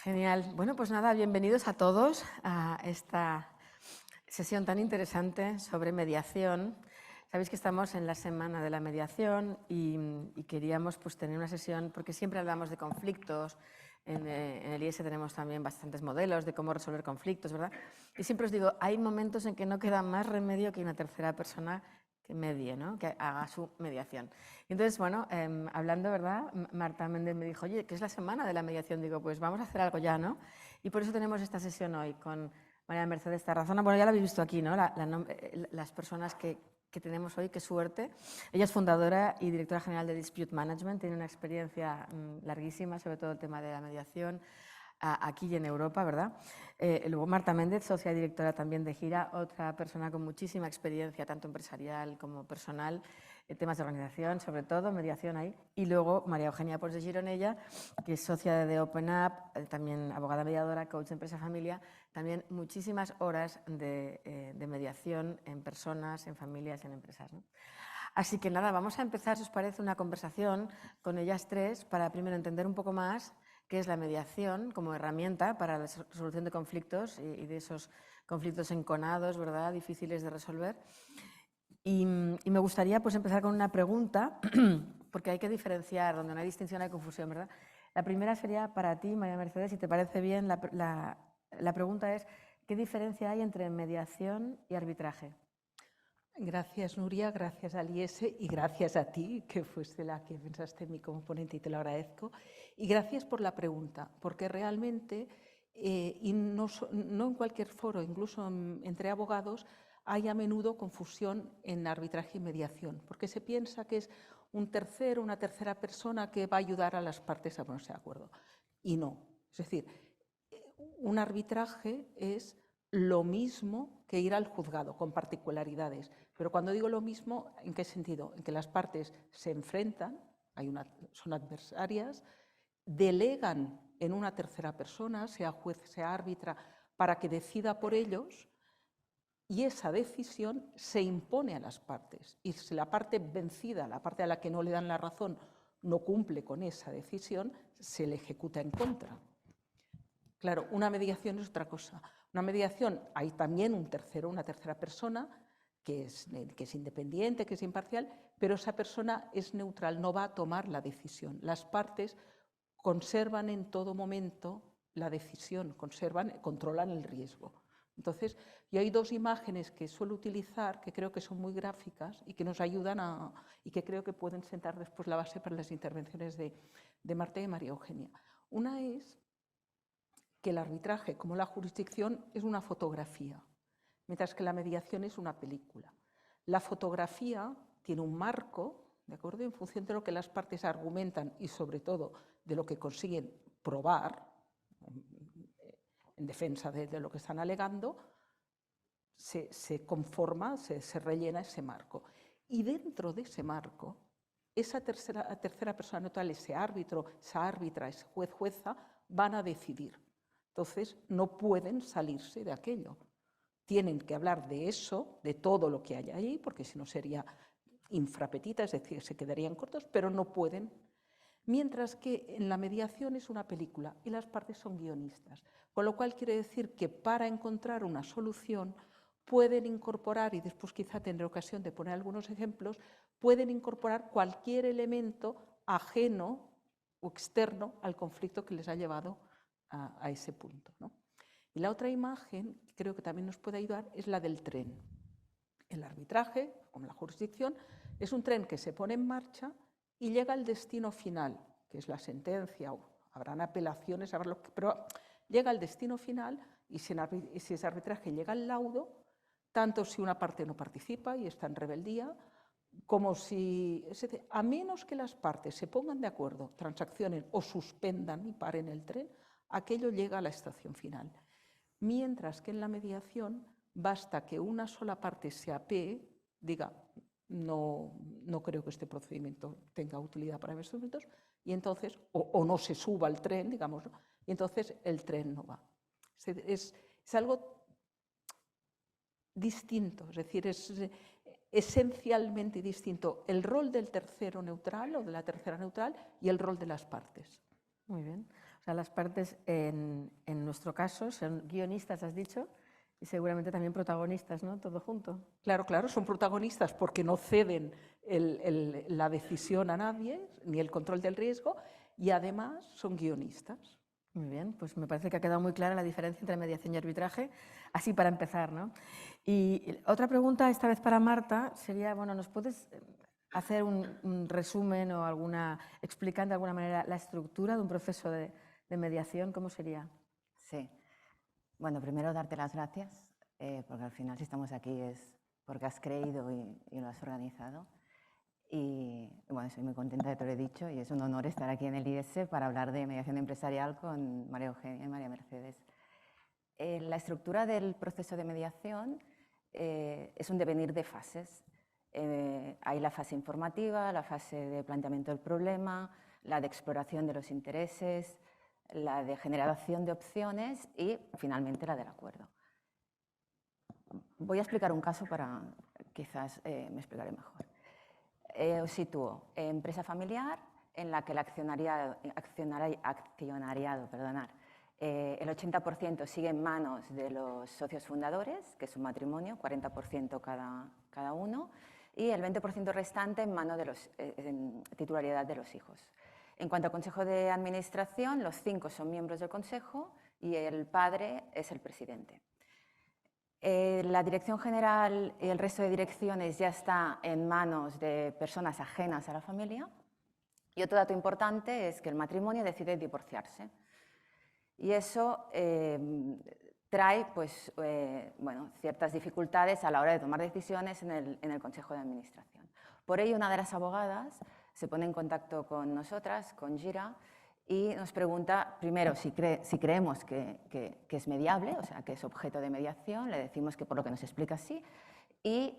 Genial. Bueno, pues nada, bienvenidos a todos a esta sesión tan interesante sobre mediación. Sabéis que estamos en la semana de la mediación y queríamos pues, tener una sesión, porque siempre hablamos de conflictos. En el IES tenemos también bastantes modelos de cómo resolver conflictos, ¿verdad? Y siempre os digo, hay momentos en que no queda más remedio que una tercera persona que medie, ¿no? Que haga su mediación. Y entonces, bueno, hablando, ¿verdad? Marta Méndez me dijo, oye, que es la semana de la mediación. Digo, pues vamos a hacer algo ya, ¿no? Y por eso tenemos esta sesión hoy con María Mercedes Tarazona. Bueno, ya la habéis visto aquí, ¿no? Las personas que tenemos hoy, qué suerte. Ella es fundadora y directora general de Dispute Management, tiene una experiencia larguísima sobre todo el tema de la mediación aquí y en Europa, ¿verdad? Luego Marta Méndez, socia y directora también de Gira, otra persona con muchísima experiencia, tanto empresarial como personal, en temas de organización, sobre todo, mediación ahí. Y luego María Eugenia Pons de Gironella, que es socia de Open Up, también abogada mediadora, coach de empresa-familia, también muchísimas horas de mediación en personas, en familias, en empresas, ¿no? Así que nada, vamos a empezar, si os parece, una conversación con ellas tres para primero entender un poco más qué es la mediación como herramienta para la resolución de conflictos y de esos conflictos enconados, ¿verdad?, difíciles de resolver. Y me gustaría pues, empezar con una pregunta, porque hay que diferenciar, donde no hay distinción hay confusión, ¿verdad? La primera sería para ti, María Mercedes, si te parece bien, la pregunta es, ¿qué diferencia hay entre mediación y arbitraje? Gracias, Nuria, gracias al IES y gracias a ti, que fuiste la que pensaste en mí como ponente y te lo agradezco. Y gracias por la pregunta, porque realmente, y no en cualquier foro, incluso entre abogados, hay a menudo confusión en arbitraje y mediación, porque se piensa que es un tercero, una tercera persona que va a ayudar a las partes a ponerse de acuerdo. Y no. Es decir, un arbitraje es lo mismo que ir al juzgado, con particularidades. Pero cuando digo lo mismo, ¿en qué sentido? En que las partes se enfrentan, son adversarias, delegan en una tercera persona, sea juez, sea árbitra, para que decida por ellos, y esa decisión se impone a las partes. Y si la parte vencida, la parte a la que no le dan la razón, no cumple con esa decisión, se le ejecuta en contra. Claro, una mediación es otra cosa. Una mediación, hay también un tercero, una tercera persona que es independiente, que es imparcial, pero esa persona es neutral, no va a tomar la decisión. Las partes conservan en todo momento la decisión, controlan el riesgo. Entonces, yo hay dos imágenes que suelo utilizar que creo que son muy gráficas y que nos ayudan y que creo que pueden sentar después la base para las intervenciones de Marta y de María Eugenia. Una es que el arbitraje, como la jurisdicción, es una fotografía, mientras que la mediación es una película. La fotografía tiene un marco, ¿de acuerdo?, en función de lo que las partes argumentan y, sobre todo, de lo que consiguen probar en defensa de lo que están alegando, se conforma, se rellena ese marco. Y dentro de ese marco, esa tercera persona neutral, ese árbitro, esa árbitra, ese juez, jueza, van a decidir. Entonces, no pueden salirse de aquello. Tienen que hablar de eso, de todo lo que hay ahí, porque si no sería infrapetita, es decir, se quedarían cortos, pero no pueden. Mientras que en la mediación es una película y las partes son guionistas. Con lo cual quiere decir que para encontrar una solución pueden incorporar, y después quizá tendré ocasión de poner algunos ejemplos, pueden incorporar cualquier elemento ajeno o externo al conflicto que les ha llevado a ese punto, ¿no? Y la otra imagen, que creo que también nos puede ayudar, es la del tren. El arbitraje, como la jurisdicción, es un tren que se pone en marcha y llega al destino final, que es la sentencia, o habrán apelaciones, pero llega al destino final y si ese arbitraje llega al laudo, tanto si una parte no participa y está en rebeldía, como si, a menos que las partes se pongan de acuerdo, transaccionen o suspendan y paren el tren, aquello llega a la estación final. Mientras que en la mediación basta que una sola parte se apee, diga, no creo que este procedimiento tenga utilidad para mis instrumentos, y entonces, o no se suba al tren, digamos, ¿no? Y entonces el tren no va. Es algo distinto, es decir, es esencialmente distinto el rol del tercero neutral o de la tercera neutral y el rol de las partes. Muy bien. O sea, las partes en nuestro caso son guionistas, has dicho, y seguramente también protagonistas, ¿no? Todo junto. Claro, claro, son protagonistas porque no ceden la decisión a nadie, ni el control del riesgo, y además son guionistas. Muy bien, pues me parece que ha quedado muy clara la diferencia entre mediación y arbitraje, así para empezar, ¿no? Y otra pregunta, esta vez para Marta, sería, bueno, ¿nos puedes hacer un resumen o explicando de alguna manera la estructura de un proceso de mediación? ¿Cómo sería? Sí. Bueno, primero darte las gracias, porque al final si estamos aquí es porque has creído y lo has organizado. Y bueno, soy muy contenta de te lo he dicho y es un honor estar aquí en el IES para hablar de mediación empresarial con María Eugenia y María Mercedes. La estructura del proceso de mediación es un devenir de fases. Hay la fase informativa, la fase de planteamiento del problema, la de exploración de los intereses, la de generación de opciones y finalmente la del acuerdo. Voy a explicar un caso para quizás me explicaré mejor. Os sitúo empresa familiar en la que el accionariado, el 80% sigue en manos de los socios fundadores, que es un matrimonio, 40% cada uno, y el 20% restante en manos de en titularidad de los hijos. En cuanto al Consejo de Administración, los 5 son miembros del Consejo y el padre es el presidente. La dirección general y el resto de direcciones ya está en manos de personas ajenas a la familia. Y otro dato importante es que el matrimonio decide divorciarse. Y eso trae pues, bueno, ciertas dificultades a la hora de tomar decisiones en el Consejo de Administración. Por ello, una de las abogadas se pone en contacto con nosotras, con Gira, y nos pregunta, primero, si creemos que es mediable, o sea, que es objeto de mediación. Le decimos que por lo que nos explica sí. Y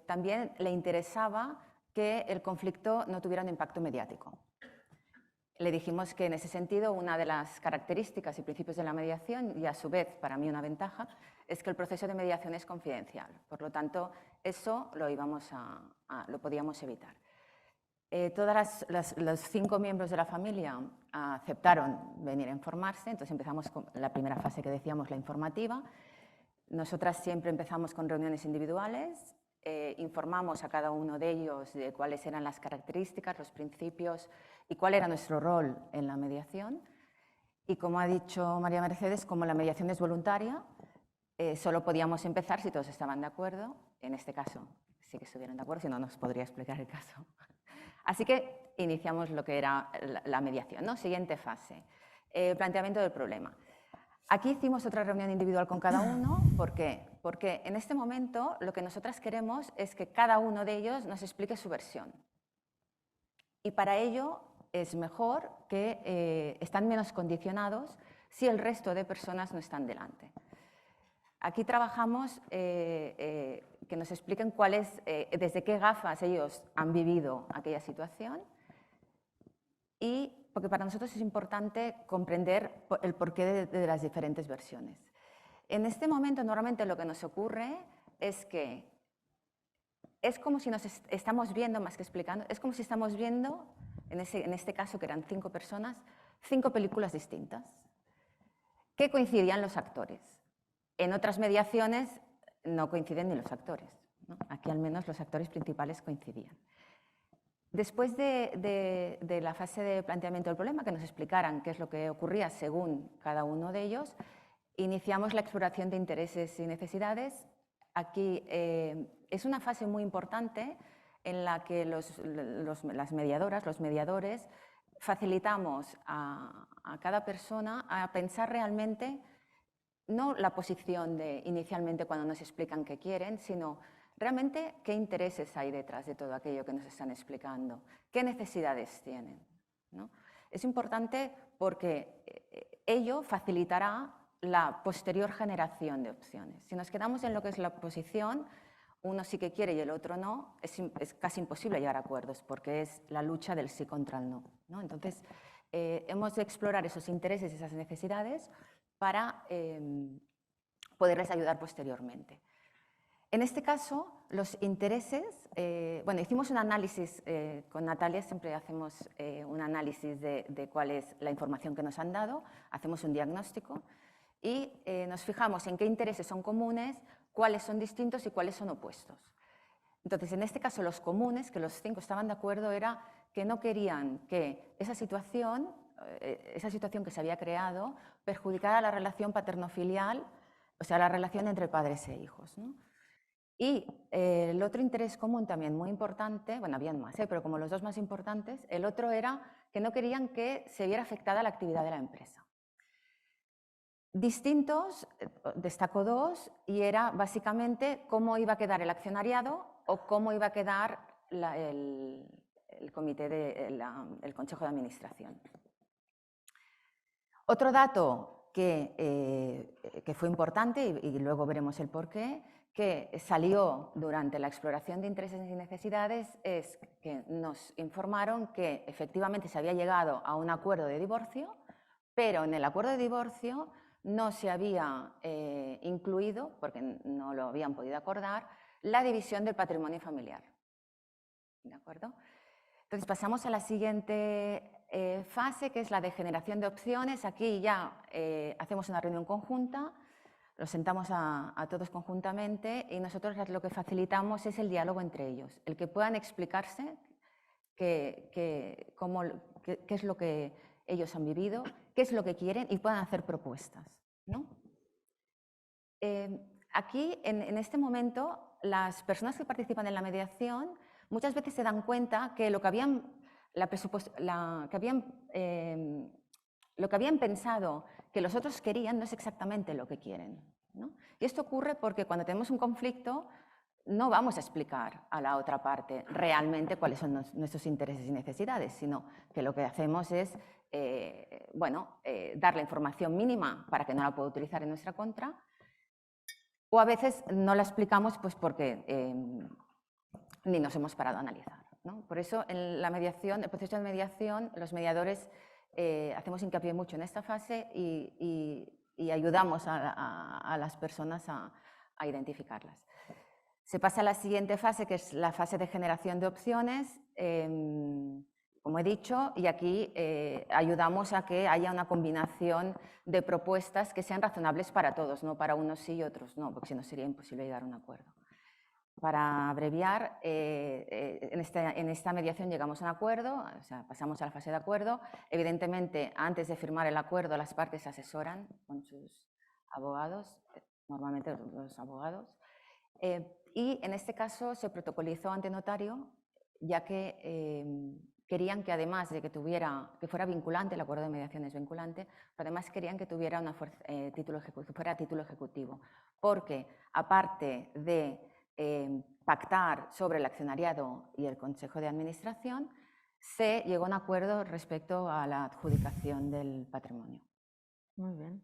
también le interesaba que el conflicto no tuviera un impacto mediático. Le dijimos que en ese sentido una de las características y principios de la mediación, y a su vez para mí una ventaja, es que el proceso de mediación es confidencial. Por lo tanto, eso lo podíamos evitar. Los 5 miembros de la familia aceptaron venir a informarse, entonces empezamos con la primera fase que decíamos, la informativa. Nosotras siempre empezamos con reuniones individuales, informamos a cada uno de ellos de cuáles eran las características, los principios y cuál era nuestro rol en la mediación. Y como ha dicho María Mercedes, como la mediación es voluntaria, solo podíamos empezar si todos estaban de acuerdo. En este caso sí que estuvieron de acuerdo, si no nos podría explicar el caso. Así que iniciamos lo que era la mediación, ¿no? Siguiente fase, planteamiento del problema. Aquí hicimos otra reunión individual con cada uno. ¿Por qué? Porque en este momento lo que nosotras queremos es que cada uno de ellos nos explique su versión. Y para ello es mejor que están menos condicionados si el resto de personas no están delante. Aquí trabajamos que nos expliquen desde qué gafas ellos han vivido aquella situación, y porque para nosotros es importante comprender el porqué de las diferentes versiones. En este momento, normalmente lo que nos ocurre es que es como si nos estamos viendo, más que explicando, es como si estamos viendo, en este caso que eran 5 personas, 5 películas distintas, que coincidían los actores. En otras mediaciones no coinciden ni los actores, ¿no? Aquí al menos los actores principales coincidían. Después de la fase de planteamiento del problema, que nos explicaran qué es lo que ocurría según cada uno de ellos, iniciamos la exploración de intereses y necesidades. Aquí es una fase muy importante en la que las mediadoras, los mediadores, facilitamos a cada persona a pensar realmente no la posición inicialmente cuando nos explican qué quieren, sino realmente qué intereses hay detrás de todo aquello que nos están explicando, qué necesidades tienen, ¿no? Es importante porque ello facilitará la posterior generación de opciones. Si nos quedamos en lo que es la posición, uno sí que quiere y el otro no, es casi imposible llegar a acuerdos porque es la lucha del sí contra el no, ¿no? Entonces, hemos de explorar esos intereses y esas necesidades para poderles ayudar posteriormente. En este caso, los intereses, bueno, hicimos un análisis, con Natalia siempre hacemos un análisis de cuál es la información que nos han dado, hacemos un diagnóstico y nos fijamos en qué intereses son comunes, cuáles son distintos y cuáles son opuestos. Entonces, en este caso, los comunes, que los 5 estaban de acuerdo, era que no querían que esa situación que se había creado perjudicara la relación paterno-filial, o sea, la relación entre padres e hijos, ¿no? Y el otro interés común también muy importante, bueno, habían más, pero como los dos más importantes, el otro era que no querían que se viera afectada la actividad de la empresa. Distintos, destaco 2, y era básicamente cómo iba a quedar el accionariado o cómo iba a quedar el comité el consejo de administración. Otro dato que fue importante, y luego veremos el porqué, que salió durante la exploración de intereses y necesidades, es que nos informaron que efectivamente se había llegado a un acuerdo de divorcio, pero en el acuerdo de divorcio no se había incluido, porque no lo habían podido acordar, la división del patrimonio familiar. ¿De acuerdo? Entonces pasamos a la siguiente fase, que es la de generación de opciones. Aquí ya hacemos una reunión conjunta, los sentamos a todos conjuntamente y nosotros lo que facilitamos es el diálogo entre ellos, el que puedan explicarse qué es lo que ellos han vivido, qué es lo que quieren y puedan hacer propuestas, ¿no? Aquí, en este momento, las personas que participan en la mediación muchas veces se dan cuenta que lo que habían pensado que los otros querían no es exactamente lo que quieren, ¿no? Y esto ocurre porque cuando tenemos un conflicto no vamos a explicar a la otra parte realmente cuáles son nuestros intereses y necesidades, sino que lo que hacemos es dar la información mínima para que no la pueda utilizar en nuestra contra, o a veces no la explicamos pues porque ni nos hemos parado a analizar, ¿no? Por eso en la mediación, el proceso de mediación, los mediadores hacemos hincapié mucho en esta fase y ayudamos a las personas a identificarlas. Se pasa a la siguiente fase, que es la fase de generación de opciones, como he dicho, y aquí ayudamos a que haya una combinación de propuestas que sean razonables para todos, no para unos sí y otros no, porque si no sería imposible llegar a un acuerdo. Para abreviar, en esta mediación llegamos a un acuerdo, o sea, pasamos a la fase de acuerdo. Evidentemente, antes de firmar el acuerdo, las partes se asesoran con sus abogados, normalmente los abogados. Y en este caso se protocolizó ante notario, ya que querían que además de que fuera vinculante, el acuerdo de mediación es vinculante, pero además querían que tuviera fuera título ejecutivo, porque aparte de pactar sobre el accionariado y el consejo de administración, se llegó a un acuerdo respecto a la adjudicación del patrimonio. Muy bien.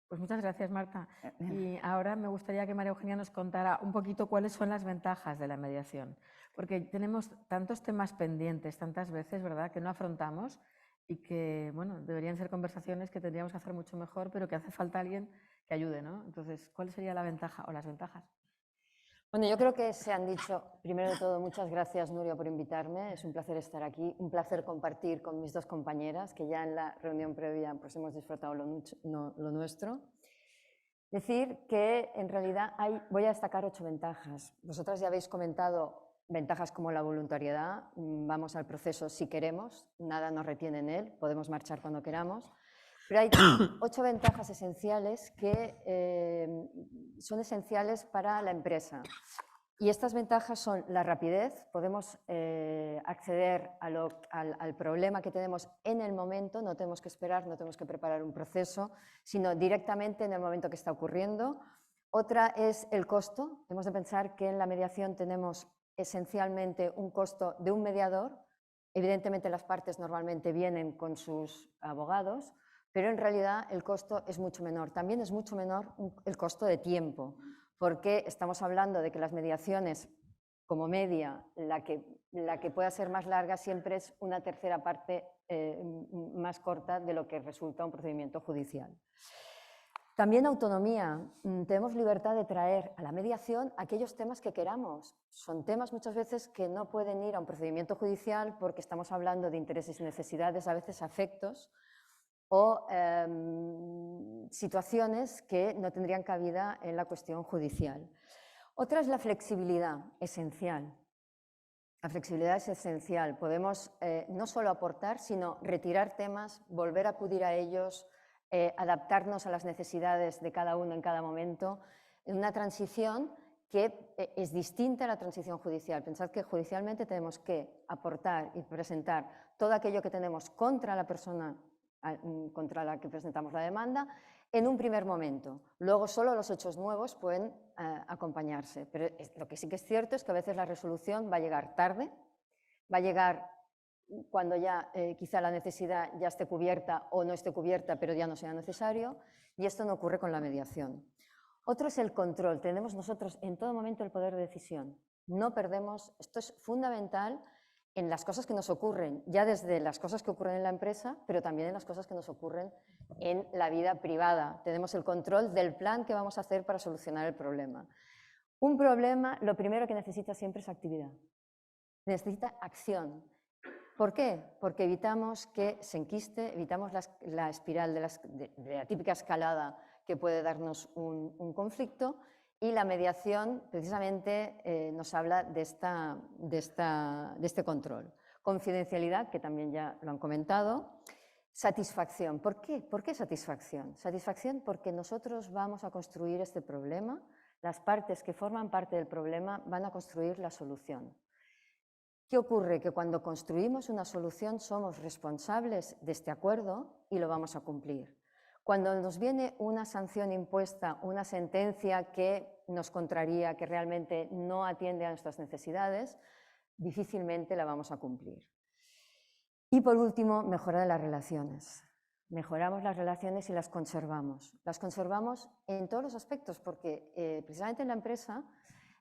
Pues muchas gracias, Marta. Y ahora me gustaría que María Eugenia nos contara un poquito cuáles son las ventajas de la mediación, porque tenemos tantos temas pendientes tantas veces, ¿verdad?, que no afrontamos y que, bueno, deberían ser conversaciones que tendríamos que hacer mucho mejor, pero que hace falta alguien que ayude, ¿no? Entonces, ¿cuál sería la ventaja o las ventajas? Bueno, yo creo que se han dicho, primero de todo, muchas gracias, Nuria, por invitarme. Es un placer estar aquí, un placer compartir con mis dos compañeras, que ya en la reunión previa pues, hemos disfrutado lo nuestro. Decir que, en realidad, voy a destacar 8 ventajas. Vosotras ya habéis comentado ventajas como la voluntariedad. Vamos al proceso si queremos, nada nos retiene en él, podemos marchar cuando queramos. Pero hay 8 ventajas esenciales que son esenciales para la empresa. Y estas ventajas son la rapidez, podemos acceder al problema que tenemos en el momento, no tenemos que esperar, no tenemos que preparar un proceso, sino directamente en el momento que está ocurriendo. Otra es el costo. Hemos de pensar que en la mediación tenemos esencialmente un costo de un mediador. Evidentemente las partes normalmente vienen con sus abogados, pero en realidad el costo es mucho menor. También es mucho menor el costo de tiempo, porque estamos hablando de que las mediaciones, como media, la que pueda ser más larga siempre es una tercera parte más corta de lo que resulta un procedimiento judicial. También autonomía. Tenemos libertad de traer a la mediación aquellos temas que queramos. Son temas muchas veces que no pueden ir a un procedimiento judicial porque estamos hablando de intereses y necesidades, a veces afectos, o situaciones que no tendrían cabida en la cuestión judicial. Otra es la flexibilidad, esencial. La flexibilidad es esencial. Podemos no solo aportar, sino retirar temas, volver a acudir a ellos, adaptarnos a las necesidades de cada uno en cada momento, en una transición que es distinta a la transición judicial. Pensad que judicialmente tenemos que aportar y presentar todo aquello que tenemos contra la persona contra la que presentamos la demanda en un primer momento. Luego solo los hechos nuevos pueden acompañarse. Pero lo que sí que es cierto es que a veces la resolución va a llegar tarde, va a llegar cuando ya quizá la necesidad ya esté cubierta o no esté cubierta, pero ya no sea necesario, y esto no ocurre con la mediación. Otro es el control. Tenemos nosotros en todo momento el poder de decisión. No perdemos, esto es fundamental en las cosas que nos ocurren, ya desde las cosas que ocurren en la empresa, pero también en las cosas que nos ocurren en la vida privada. Tenemos el control del plan que vamos a hacer para solucionar el problema. Un problema, lo primero que necesita siempre es actividad. Necesita acción. ¿Por qué? Porque evitamos que se enquiste, evitamos la espiral de la típica escalada que puede darnos un conflicto, y la mediación precisamente nos habla de este control. Confidencialidad, que también ya lo han comentado. Satisfacción. ¿Por qué? ¿Por qué satisfacción? Satisfacción porque nosotros vamos a construir este problema, las partes que forman parte del problema van a construir la solución. ¿Qué ocurre? Que cuando construimos una solución somos responsables de este acuerdo y lo vamos a cumplir. Cuando nos viene una sanción impuesta, una sentencia que nos contraría, que realmente no atiende a nuestras necesidades, difícilmente la vamos a cumplir. Y por último, mejorar las relaciones. Mejoramos las relaciones y las conservamos. Las conservamos en todos los aspectos, porque precisamente en la empresa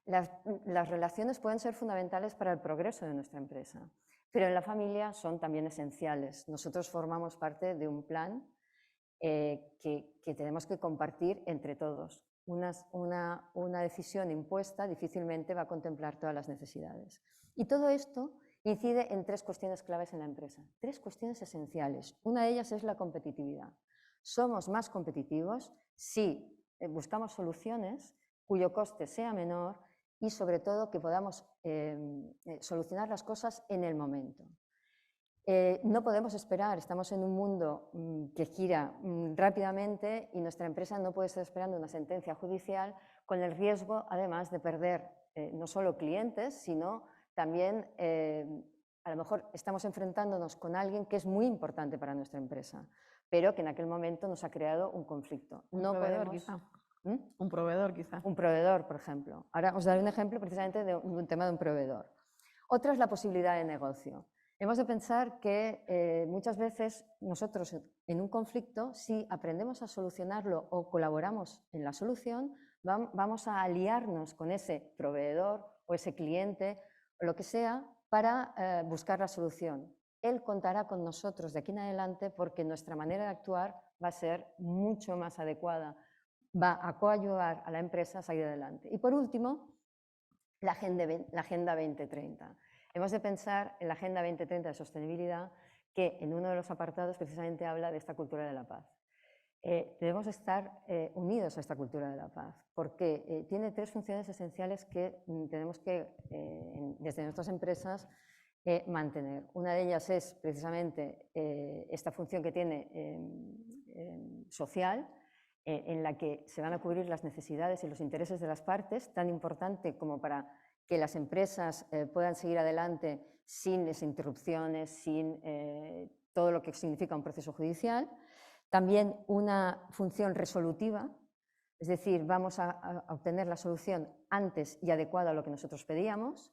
las relaciones pueden ser fundamentales para el progreso de nuestra empresa, pero en la familia son también esenciales. Nosotros formamos parte de un plan que tenemos que compartir entre todos. Una decisión impuesta difícilmente va a contemplar todas las necesidades. Y todo esto incide en tres cuestiones claves en la empresa, tres cuestiones esenciales. Una de ellas es la competitividad. Somos más competitivos si buscamos soluciones cuyo coste sea menor y sobre todo que podamos solucionar las cosas en el momento. No podemos esperar, estamos en un mundo que gira rápidamente y nuestra empresa no puede estar esperando una sentencia judicial con el riesgo, además, de perder no solo clientes, sino también, a lo mejor estamos enfrentándonos con alguien que es muy importante para nuestra empresa, pero que en aquel momento nos ha creado un conflicto. Un proveedor, quizá. Un proveedor, quizá. Un proveedor, por ejemplo. Ahora os daré un ejemplo precisamente de un tema de un proveedor. Otra es la posibilidad de negocio. Hemos de pensar que muchas veces nosotros en un conflicto, si aprendemos a solucionarlo o colaboramos en la solución, vamos a aliarnos con ese proveedor o ese cliente o lo que sea para buscar la solución. Él contará con nosotros de aquí en adelante porque nuestra manera de actuar va a ser mucho más adecuada, va a coayudar a la empresa a salir adelante. Y por último, la Agenda 2030. Hemos de pensar en la Agenda 2030 de sostenibilidad, que en uno de los apartados precisamente habla de esta cultura de la paz. Debemos estar unidos a esta cultura de la paz, porque tiene tres funciones esenciales que tenemos que, desde nuestras empresas, mantener. Una de ellas es precisamente esta función que tiene social, en la que se van a cubrir las necesidades y los intereses de las partes, tan importante como para que las empresas puedan seguir adelante sin interrupciones, sin todo lo que significa un proceso judicial. También una función resolutiva, es decir, vamos a obtener la solución antes y adecuada a lo que nosotros pedíamos.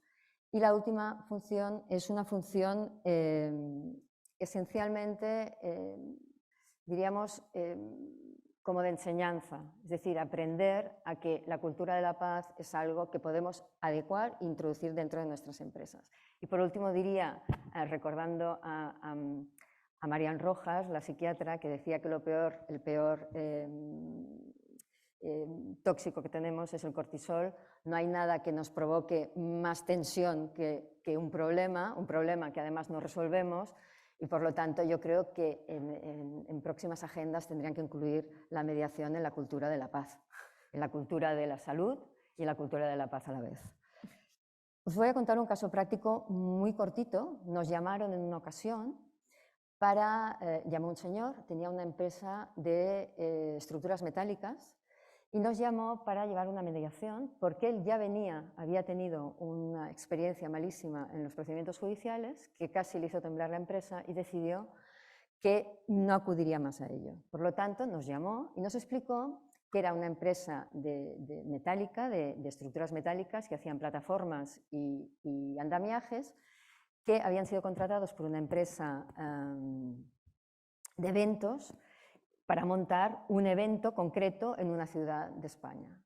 Y la última función es una función esencialmente, diríamos, como de enseñanza, es decir, aprender a que la cultura de la paz es algo que podemos adecuar e introducir dentro de nuestras empresas. Y por último diría, recordando a Marian Rojas, la psiquiatra, que decía que el peor tóxico que tenemos es el cortisol. No hay nada que nos provoque más tensión que un problema que además no resolvemos, y por lo tanto yo creo que en próximas agendas tendrían que incluir la mediación en la cultura de la paz, en la cultura de la salud y en la cultura de la paz a la vez. Os voy a contar un caso práctico muy cortito. Nos llamaron en una ocasión llamó un señor, tenía una empresa de estructuras metálicas, y nos llamó para llevar una mediación porque él ya había tenido una experiencia malísima en los procedimientos judiciales que casi le hizo temblar la empresa y decidió que no acudiría más a ello. Por lo tanto, nos llamó y nos explicó que era una empresa de estructuras metálicas que hacían plataformas y andamiajes, que habían sido contratados por una empresa de eventos para montar un evento concreto en una ciudad de España.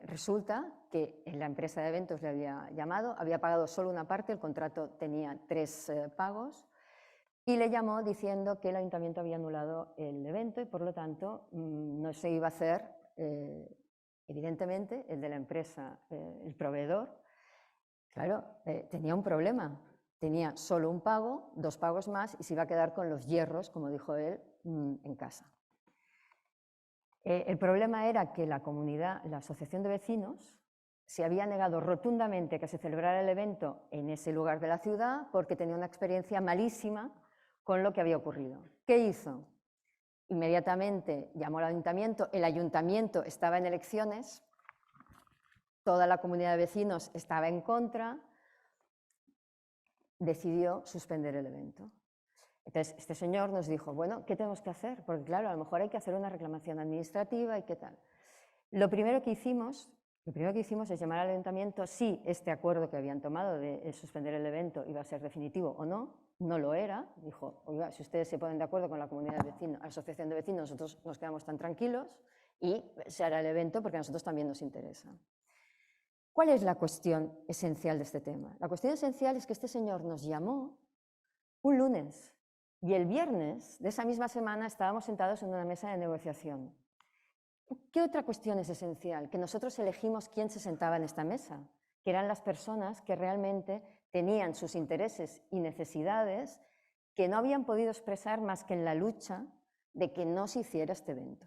Resulta que la empresa de eventos le había llamado, había pagado solo una parte, el contrato tenía 3 pagos, y le llamó diciendo que el ayuntamiento había anulado el evento y por lo tanto no se iba a hacer, evidentemente, el de la empresa, el proveedor. Claro, tenía un problema. Tenía solo un pago, 2 pagos más, y se iba a quedar con los hierros, como dijo él, en casa. El problema era que la asociación de vecinos, se había negado rotundamente que se celebrara el evento en ese lugar de la ciudad porque tenía una experiencia malísima con lo que había ocurrido. ¿Qué hizo? Inmediatamente llamó al ayuntamiento, el ayuntamiento estaba en elecciones, toda la comunidad de vecinos estaba en contra, decidió suspender el evento. Entonces, este señor nos dijo, bueno, ¿qué tenemos que hacer? Porque claro, a lo mejor hay que hacer una reclamación administrativa y qué tal. Lo primero que hicimos es llamar al ayuntamiento si este acuerdo que habían tomado de suspender el evento iba a ser definitivo o no. No lo era. Dijo, oiga, si ustedes se ponen de acuerdo con la comunidad de vecinos, la asociación de vecinos, nosotros nos quedamos tan tranquilos y se hará el evento porque a nosotros también nos interesa. ¿Cuál es la cuestión esencial de este tema? La cuestión esencial es que este señor nos llamó un lunes y el viernes de esa misma semana estábamos sentados en una mesa de negociación. ¿Qué otra cuestión es esencial? Que nosotros elegimos quién se sentaba en esta mesa, que eran las personas que realmente tenían sus intereses y necesidades que no habían podido expresar más que en la lucha de que no se hiciera este evento.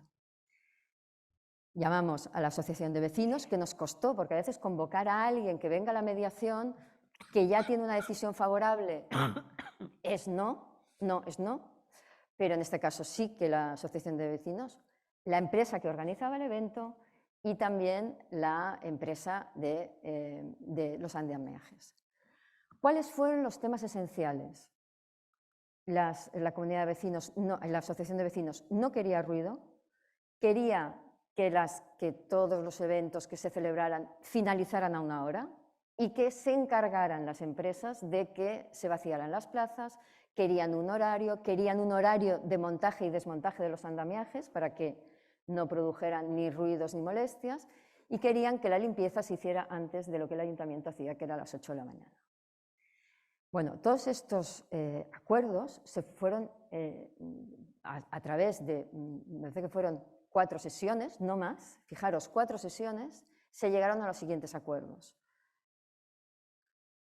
Llamamos a la asociación de vecinos, que nos costó, porque a veces convocar a alguien que venga a la mediación, que ya tiene una decisión favorable, es no, pero en este caso sí que la asociación de vecinos, la empresa que organizaba el evento y también la empresa de los andamiajes. ¿Cuáles fueron los temas esenciales? La comunidad de vecinos, la asociación de vecinos no quería ruido, quería que todos los eventos que se celebraran finalizaran a una hora y que se encargaran las empresas de que se vaciaran las plazas, querían un horario de montaje y desmontaje de los andamiajes para que no produjeran ni ruidos ni molestias, y querían que la limpieza se hiciera antes de lo que el ayuntamiento hacía, que era a las 8 de la mañana. Bueno, todos estos acuerdos se fueron a través de, me parece que fueron 4 sesiones, no más, fijaros, 4 sesiones, se llegaron a los siguientes acuerdos.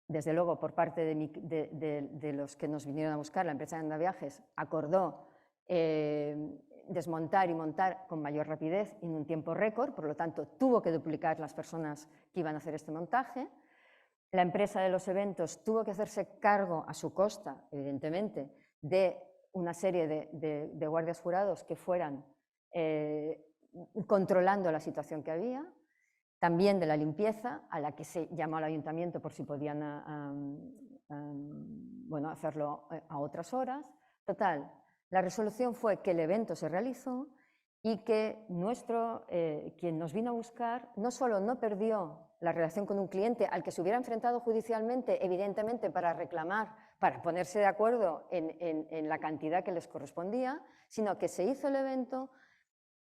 Desde luego, por parte de los que nos vinieron a buscar, la empresa de andamiajes acordó desmontar y montar con mayor rapidez y en un tiempo récord, por lo tanto, tuvo que duplicar las personas que iban a hacer este montaje. La empresa de los eventos tuvo que hacerse cargo a su costa, evidentemente, de una serie de guardias jurados que fueran controlando la situación que había, también de la limpieza, a la que se llamó al ayuntamiento por si podían hacerlo a otras horas. Total, la resolución fue que el evento se realizó y que quien nos vino a buscar no solo no perdió la relación con un cliente al que se hubiera enfrentado judicialmente, evidentemente para reclamar, para ponerse de acuerdo en la cantidad que les correspondía, sino que se hizo el evento.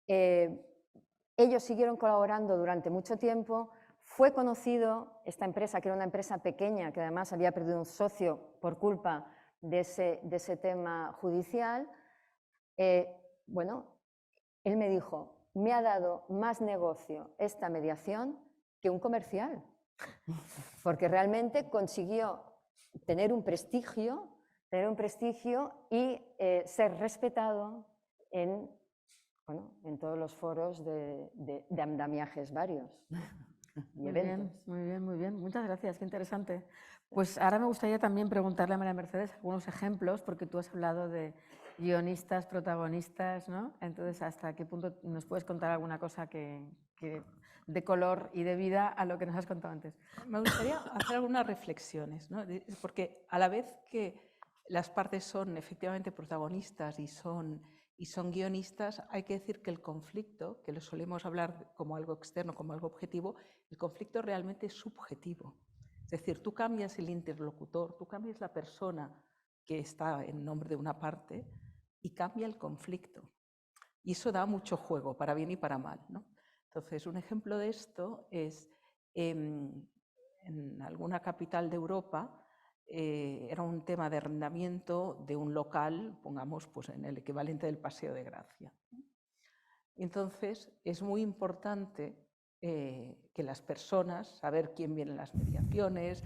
Ellos siguieron colaborando durante mucho tiempo. Fue conocido esta empresa, que era una empresa pequeña, que además había perdido un socio por culpa de ese tema judicial. Él me dijo, me ha dado más negocio esta mediación que un comercial, porque realmente consiguió tener un prestigio y ser respetado en, bueno, en todos los foros de andamiajes varios y eventos. Muy bien, muy bien. Muchas gracias, qué interesante. Pues ahora me gustaría también preguntarle a María Mercedes algunos ejemplos, porque tú has hablado de guionistas, protagonistas, ¿no? Entonces, ¿hasta qué punto nos puedes contar alguna cosa que de color y de vida a lo que nos has contado antes? Me gustaría hacer algunas reflexiones, ¿no? Porque a la vez que las partes son efectivamente protagonistas y son guionistas, hay que decir que el conflicto, que lo solemos hablar como algo externo, como algo objetivo, el conflicto realmente es subjetivo. Es decir, tú cambias el interlocutor, tú cambias la persona que está en nombre de una parte y cambia el conflicto. Y eso da mucho juego, para bien y para mal, ¿no? Entonces, un ejemplo de esto es en alguna capital de Europa, era un tema de arrendamiento de un local, pongamos pues, en el equivalente del Paseo de Gracia. Entonces, es muy importante que las personas, saber quién viene en las mediaciones,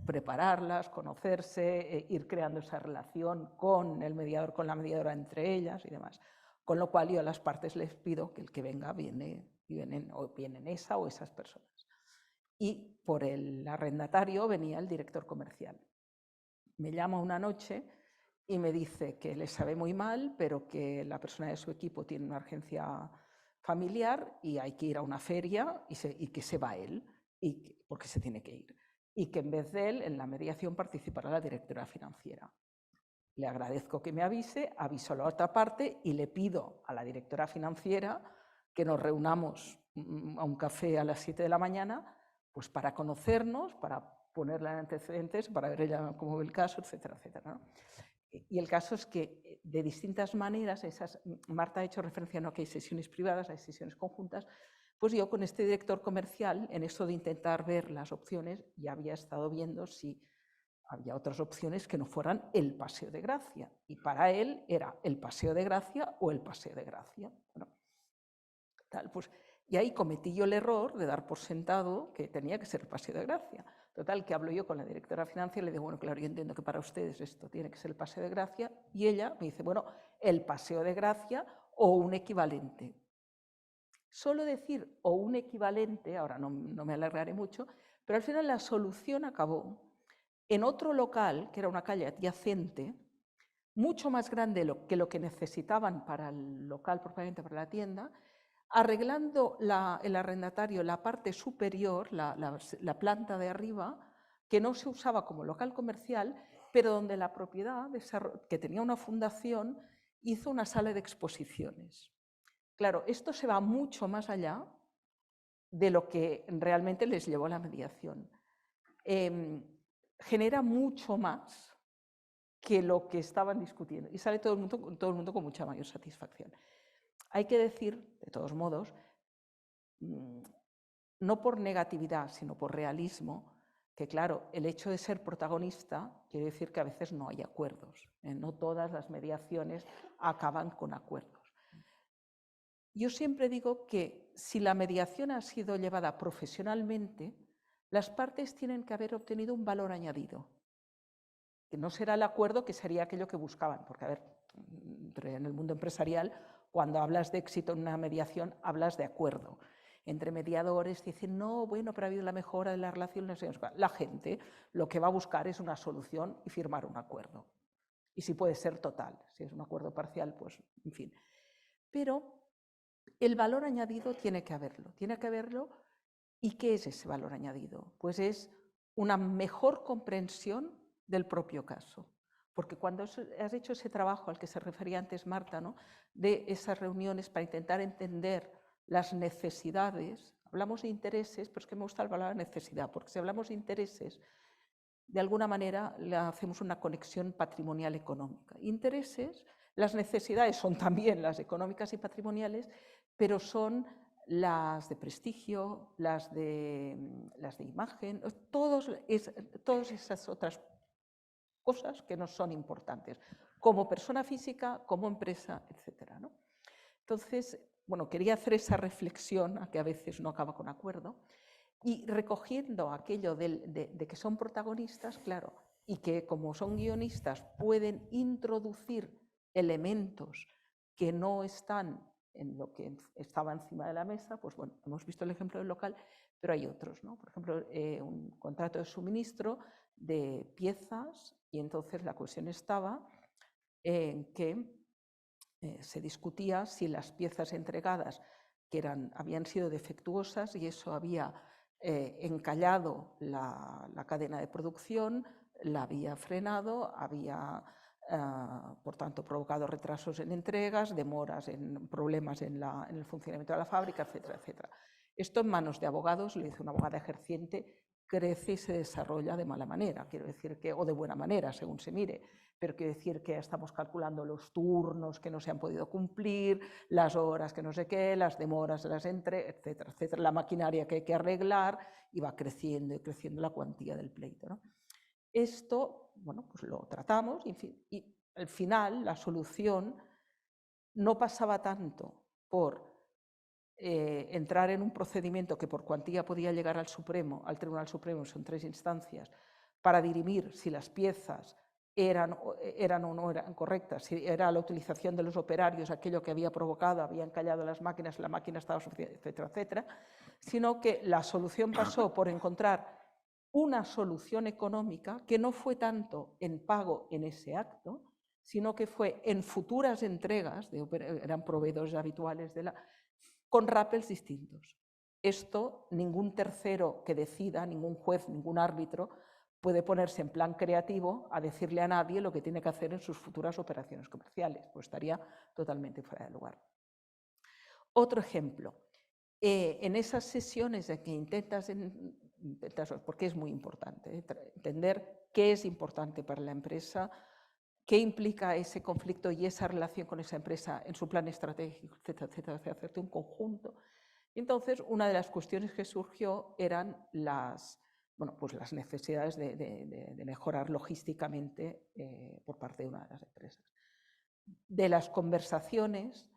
prepararlas, conocerse, ir creando esa relación con el mediador, con la mediadora entre ellas y demás. Con lo cual yo a las partes les pido que el que venga vienen esa o esas personas. Y por el arrendatario venía el director comercial. Me llama una noche y me dice que le sabe muy mal, pero que la persona de su equipo tiene una urgencia familiar y hay que ir a una feria y que se va él, porque se tiene que ir. Y que en vez de él, en la mediación participará la directora financiera. Le agradezco que me avise, aviso a la otra parte y le pido a la directora financiera que nos reunamos a un café a las 7 de la mañana, pues para conocernos, para ponerla en antecedentes, para ver ella cómo ve el caso, etcétera, etcétera, ¿no? Y el caso es que de distintas maneras, Marta ha hecho referencia, no que hay sesiones privadas, hay sesiones conjuntas, pues yo con este director comercial, en eso de intentar ver las opciones, ya había estado viendo si había otras opciones que no fueran el Paseo de Gracia. Y para él era el Paseo de Gracia o el Paseo de Gracia. Bueno, pues, y ahí cometí yo el error de dar por sentado que tenía que ser el Paseo de Gracia. Total, que hablo yo con la directora financiera y le digo, bueno, claro, yo entiendo que para ustedes esto tiene que ser el Paseo de Gracia. Y ella me dice, bueno, el Paseo de Gracia o un equivalente. Solo decir o un equivalente, ahora no me alargaré mucho, pero al final la solución acabó en otro local, que era una calle adyacente, mucho más grande que lo que necesitaban para el local, propiamente para la tienda, arreglando el arrendatario la parte superior, la planta de arriba, que no se usaba como local comercial, pero donde la propiedad, que tenía una fundación, hizo una sala de exposiciones. Claro, esto se va mucho más allá de lo que realmente les llevó a la mediación. Genera mucho más que lo que estaban discutiendo y sale todo el mundo con mucha mayor satisfacción. Hay que decir, de todos modos, no por negatividad, sino por realismo, que claro, el hecho de ser protagonista quiere decir que a veces no hay acuerdos. No todas las mediaciones acaban con acuerdos. Yo siempre digo que si la mediación ha sido llevada profesionalmente, las partes tienen que haber obtenido un valor añadido, que no será el acuerdo, que sería aquello que buscaban, porque a ver, en el mundo empresarial, cuando hablas de éxito en una mediación, hablas de acuerdo. Entre mediadores dicen, no, bueno, pero ha habido la mejora de la relación. La gente lo que va a buscar es una solución y firmar un acuerdo. Y si puede ser total, si es un acuerdo parcial, pues, en fin. Pero el valor añadido tiene que haberlo. ¿Y qué es ese valor añadido? Pues es una mejor comprensión del propio caso. Porque cuando has hecho ese trabajo al que se refería antes Marta, ¿no?, de esas reuniones para intentar entender las necesidades, hablamos de intereses, pero es que me gusta la palabra necesidad, porque si hablamos de intereses, de alguna manera le hacemos una conexión patrimonial económica. Intereses, las necesidades son también las económicas y patrimoniales, pero son las de prestigio, las de imagen, todas esas otras cosas que nos son importantes, como persona física, como empresa, etc., ¿no? Entonces, bueno, quería hacer esa reflexión, a que a veces no acaba con acuerdo, y recogiendo aquello de que son protagonistas, claro, y que como son guionistas pueden introducir elementos que no están en lo que estaba encima de la mesa, pues bueno, hemos visto el ejemplo del local, pero hay otros, ¿no? Por ejemplo, un contrato de suministro de piezas, y entonces la cuestión estaba en que se discutía si las piezas entregadas que habían sido defectuosas y eso había encallado la cadena de producción, la había frenado, había, por tanto, provocado retrasos en entregas, demoras, problemas en el funcionamiento de la fábrica, etcétera, etcétera. Esto en manos de abogados, lo dice una abogada ejerciente, crece y se desarrolla de mala manera, quiero decir que, o de buena manera, según se mire, pero quiero decir que estamos calculando los turnos que no se han podido cumplir, las horas que no sé qué, las demoras de las etcétera, etcétera, la maquinaria que hay que arreglar, y va creciendo y creciendo la cuantía del pleito, ¿no? Esto, bueno, pues lo tratamos y al final la solución no pasaba tanto por entrar en un procedimiento que por cuantía podía llegar al Tribunal Supremo, son 3 instancias, para dirimir si las piezas eran o no eran correctas, si era la utilización de los operarios aquello que había provocado, había encallado las máquinas, la máquina estaba suficiente, etcétera, etcétera, sino que la solución pasó por encontrar una solución económica que no fue tanto en pago en ese acto, sino que fue en futuras entregas, eran proveedores habituales con rappels distintos. Esto ningún tercero que decida, ningún juez, ningún árbitro puede ponerse en plan creativo a decirle a nadie lo que tiene que hacer en sus futuras operaciones comerciales, pues estaría totalmente fuera de lugar. Otro ejemplo, en esas sesiones en que intentas, porque es muy importante entender qué es importante para la empresa, qué implica ese conflicto y esa relación con esa empresa en su plan estratégico, etcétera, etcétera, hacerte un conjunto. Y entonces, una de las cuestiones que surgió eran las necesidades de mejorar logísticamente por parte de una de las empresas. De las conversaciones,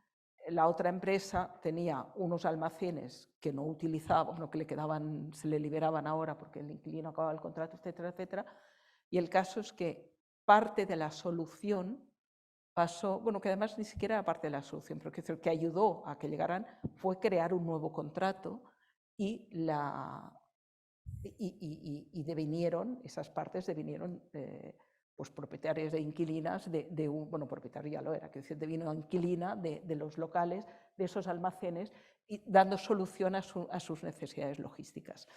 la otra empresa tenía unos almacenes que no utilizaba, que le quedaban, se le liberaban ahora porque el inquilino acababa el contrato, etcétera, etcétera. Y el caso es que parte de la solución pasó, bueno, que además ni siquiera era parte de la solución, pero que ayudó a que llegaran, fue crear un nuevo contrato y devinieron, esas partes devinieron pues propietarios de inquilinas bueno, propietario ya lo era, que devino inquilina de los locales, de esos almacenes, y dando solución a sus necesidades logísticas.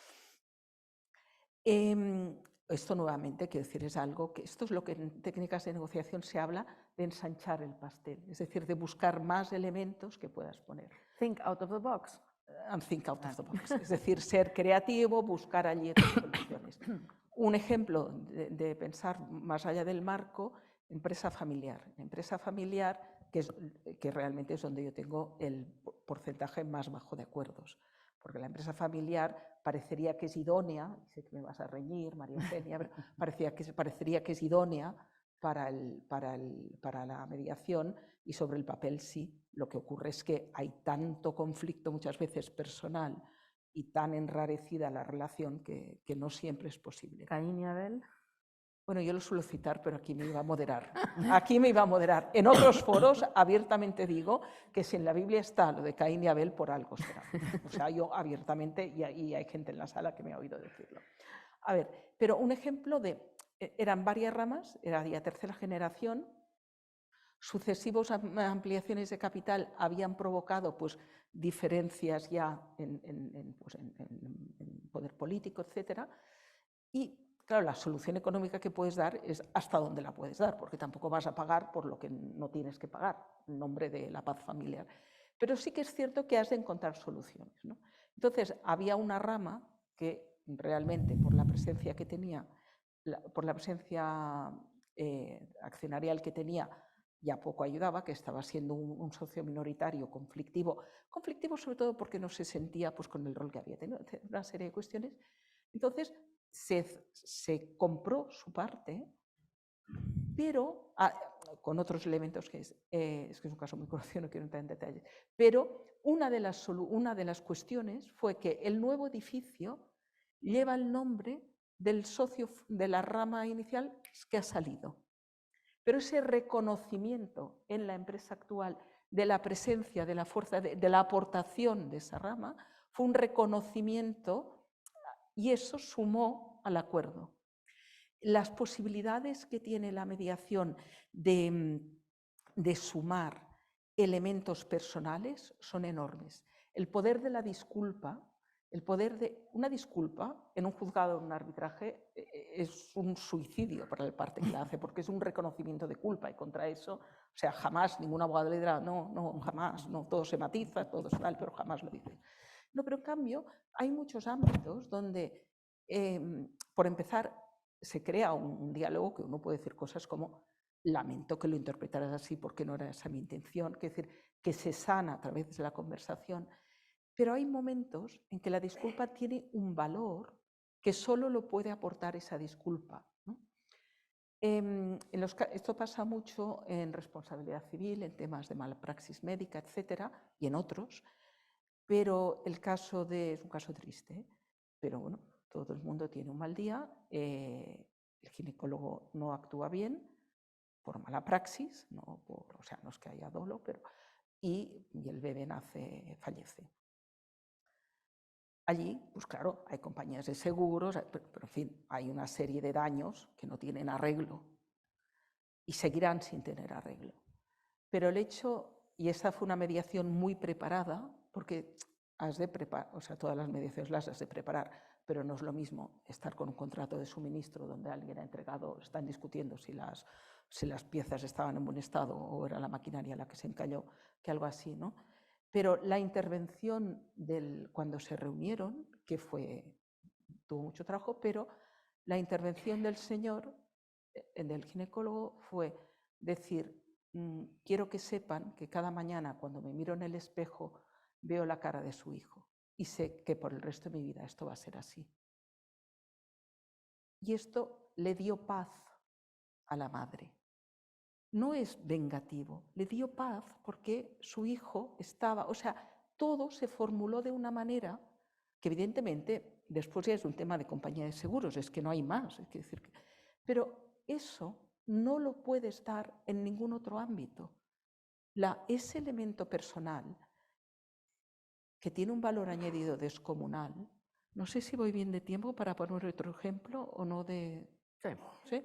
Esto nuevamente, quiero decir, es algo que esto es lo que en técnicas de negociación se habla de ensanchar el pastel, es decir, de buscar más elementos que puedas poner. Think out of the box. And think out of the box, es decir, ser creativo, buscar allí otras soluciones. Un ejemplo de pensar más allá del marco, empresa familiar. Empresa familiar, que realmente es donde yo tengo el porcentaje más bajo de acuerdos. Porque la empresa familiar parecería que es idónea, sé que me vas a reñir, María Eugenia, pero parecería que es idónea para la mediación, y sobre el papel sí. Lo que ocurre es que hay tanto conflicto muchas veces personal y tan enrarecida la relación que no siempre es posible. Caín y Abel. Bueno, yo lo suelo citar, pero aquí me iba a moderar. Aquí me iba a moderar. En otros foros abiertamente digo que si en la Biblia está lo de Caín y Abel, por algo será. O sea, yo abiertamente, y hay gente en la sala que me ha oído decirlo. A ver, pero un ejemplo eran varias ramas, era ya tercera generación, sucesivos ampliaciones de capital habían provocado pues, diferencias ya en poder político, etc. Y claro, la solución económica que puedes dar es hasta dónde la puedes dar, porque tampoco vas a pagar por lo que no tienes que pagar, en nombre de la paz familiar. Pero sí que es cierto que has de encontrar soluciones, ¿no? Entonces, había una rama que realmente, por la presencia que tenía, por la presencia accionarial que tenía, ya poco ayudaba, que estaba siendo un socio minoritario conflictivo sobre todo porque no se sentía pues, con el rol que había tenido, una serie de cuestiones. Entonces se compró su parte, pero con otros elementos que es que es un caso muy conocido, no quiero entrar en detalles, pero una de las cuestiones fue que el nuevo edificio lleva el nombre del socio de la rama inicial que ha salido. Pero ese reconocimiento en la empresa actual de la presencia, de la fuerza, de la aportación de esa rama, fue un reconocimiento y eso sumó al acuerdo. Las posibilidades que tiene la mediación de sumar elementos personales son enormes. El poder de la disculpa, el poder de una disculpa en un juzgado, en un arbitraje, es un suicidio para la parte que la hace, porque es un reconocimiento de culpa y contra eso, o sea, jamás ningún abogado le dirá, no, jamás, no, todo se matiza, todo es tal, pero jamás lo dice. No, pero en cambio hay muchos ámbitos donde, por empezar, se crea un diálogo que uno puede decir cosas como lamento que lo interpretaras así porque no era esa mi intención, que decir que se sana a través de la conversación, pero hay momentos en que la disculpa tiene un valor que solo lo puede aportar esa disculpa, ¿no? Esto pasa mucho en responsabilidad civil, en temas de mala praxis médica, etcétera, y en otros, pero es un caso triste, pero bueno, todo el mundo tiene un mal día, el ginecólogo no actúa bien por mala praxis, no es que haya dolo, pero, y el bebé fallece. Allí, pues claro, hay compañías de seguros, pero en fin, hay una serie de daños que no tienen arreglo y seguirán sin tener arreglo. Pero el hecho, y esa fue una mediación muy preparada, porque has de preparar, o sea, todas las mediaciones las has de preparar, pero no es lo mismo estar con un contrato de suministro donde alguien ha entregado, están discutiendo si las piezas estaban en buen estado o era la maquinaria la que se encalló, que algo así, ¿no? Pero la intervención cuando se reunieron, que tuvo mucho trabajo, pero la intervención del señor, del ginecólogo, fue decir, quiero que sepan que cada mañana cuando me miro en el espejo veo la cara de su hijo y sé que por el resto de mi vida esto va a ser así. Y esto le dio paz a la madre. No es vengativo, le dio paz porque su hijo estaba, o sea, todo se formuló de una manera que evidentemente después ya es un tema de compañía de seguros, es que no hay más, es decir, pero eso no lo puedes dar en ningún otro ámbito. Ese elemento personal que tiene un valor añadido descomunal, no sé si voy bien de tiempo para poner otro ejemplo o no de... ¿Sí?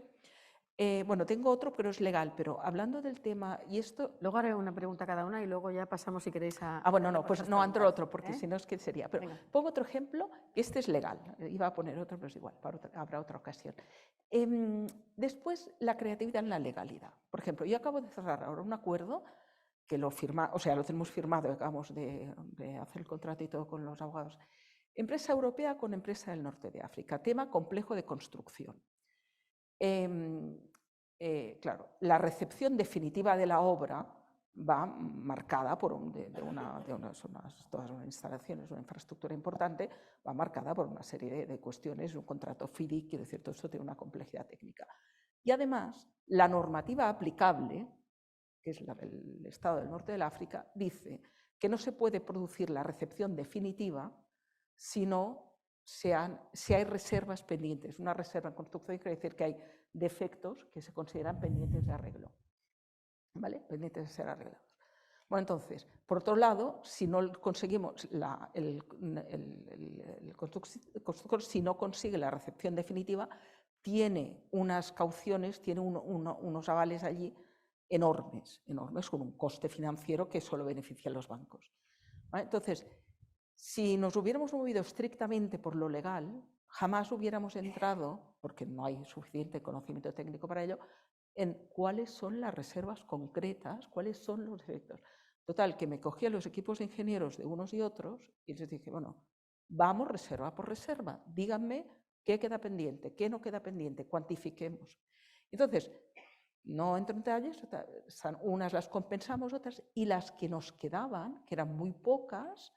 Bueno, tengo otro, pero es legal, pero hablando del tema, y esto... Luego haré una pregunta cada una y luego ya pasamos, si queréis, a... bueno, no, pues no, entro otro, porque si no es que sería... Pero venga. pongo otro ejemplo, que este es legal. Iba a poner otro, pero es igual, habrá otra ocasión. Después, la creatividad en la legalidad. Por ejemplo, yo acabo de cerrar ahora un acuerdo que lo tenemos firmado, acabamos de hacer el contrato y todo con los abogados. Empresa europea con empresa del norte de África, tema complejo de construcción. Claro, la recepción definitiva de la obra va marcada por todas las instalaciones, una infraestructura importante, va marcada por una serie de cuestiones, un contrato FIDIC, quiero decir, todo esto tiene una complejidad técnica. Y además, la normativa aplicable, que es la del Estado del Norte del África, dice que no se puede producir la recepción definitiva si hay reservas pendientes. Una reserva en construcción quiere decir que hay defectos que se consideran pendientes de arreglo, ¿vale? Pendientes de ser arreglados. Bueno, entonces, por otro lado, si no conseguimos el constructor, si no consigue la recepción definitiva, tiene unas cauciones, tiene unos avales allí enormes, con un coste financiero que solo beneficia a los bancos, ¿vale? Entonces, si nos hubiéramos movido estrictamente por lo legal, jamás hubiéramos entrado, porque no hay suficiente conocimiento técnico para ello, en cuáles son las reservas concretas, cuáles son los defectos. Total, que me cogí a los equipos de ingenieros de unos y otros y les dije, bueno, vamos reserva por reserva, díganme qué queda pendiente, qué no queda pendiente, cuantifiquemos. Entonces, no entro en detalles, unas las compensamos, otras, y las que nos quedaban, que eran muy pocas,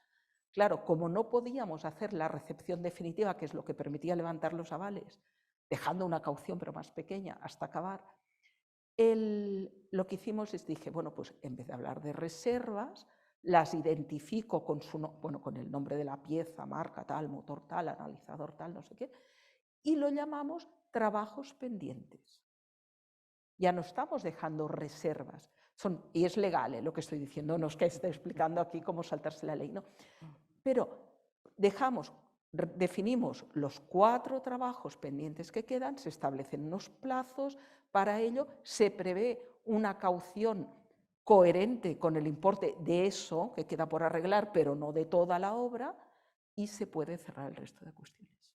claro, como no podíamos hacer la recepción definitiva, que es lo que permitía levantar los avales, dejando una caución pero más pequeña hasta acabar, Lo que hicimos es, dije, bueno, pues en vez de hablar de reservas, las identifico con, con el nombre de la pieza, marca tal, motor tal, analizador tal, no sé qué, y lo llamamos trabajos pendientes. Ya no estamos dejando reservas. Y es legal lo que estoy diciendo, no es que esté explicando aquí cómo saltarse la ley, no. Pero definimos los 4 trabajos pendientes que quedan, se establecen unos plazos, para ello se prevé una caución coherente con el importe de eso que queda por arreglar, pero no de toda la obra, y se puede cerrar el resto de cuestiones.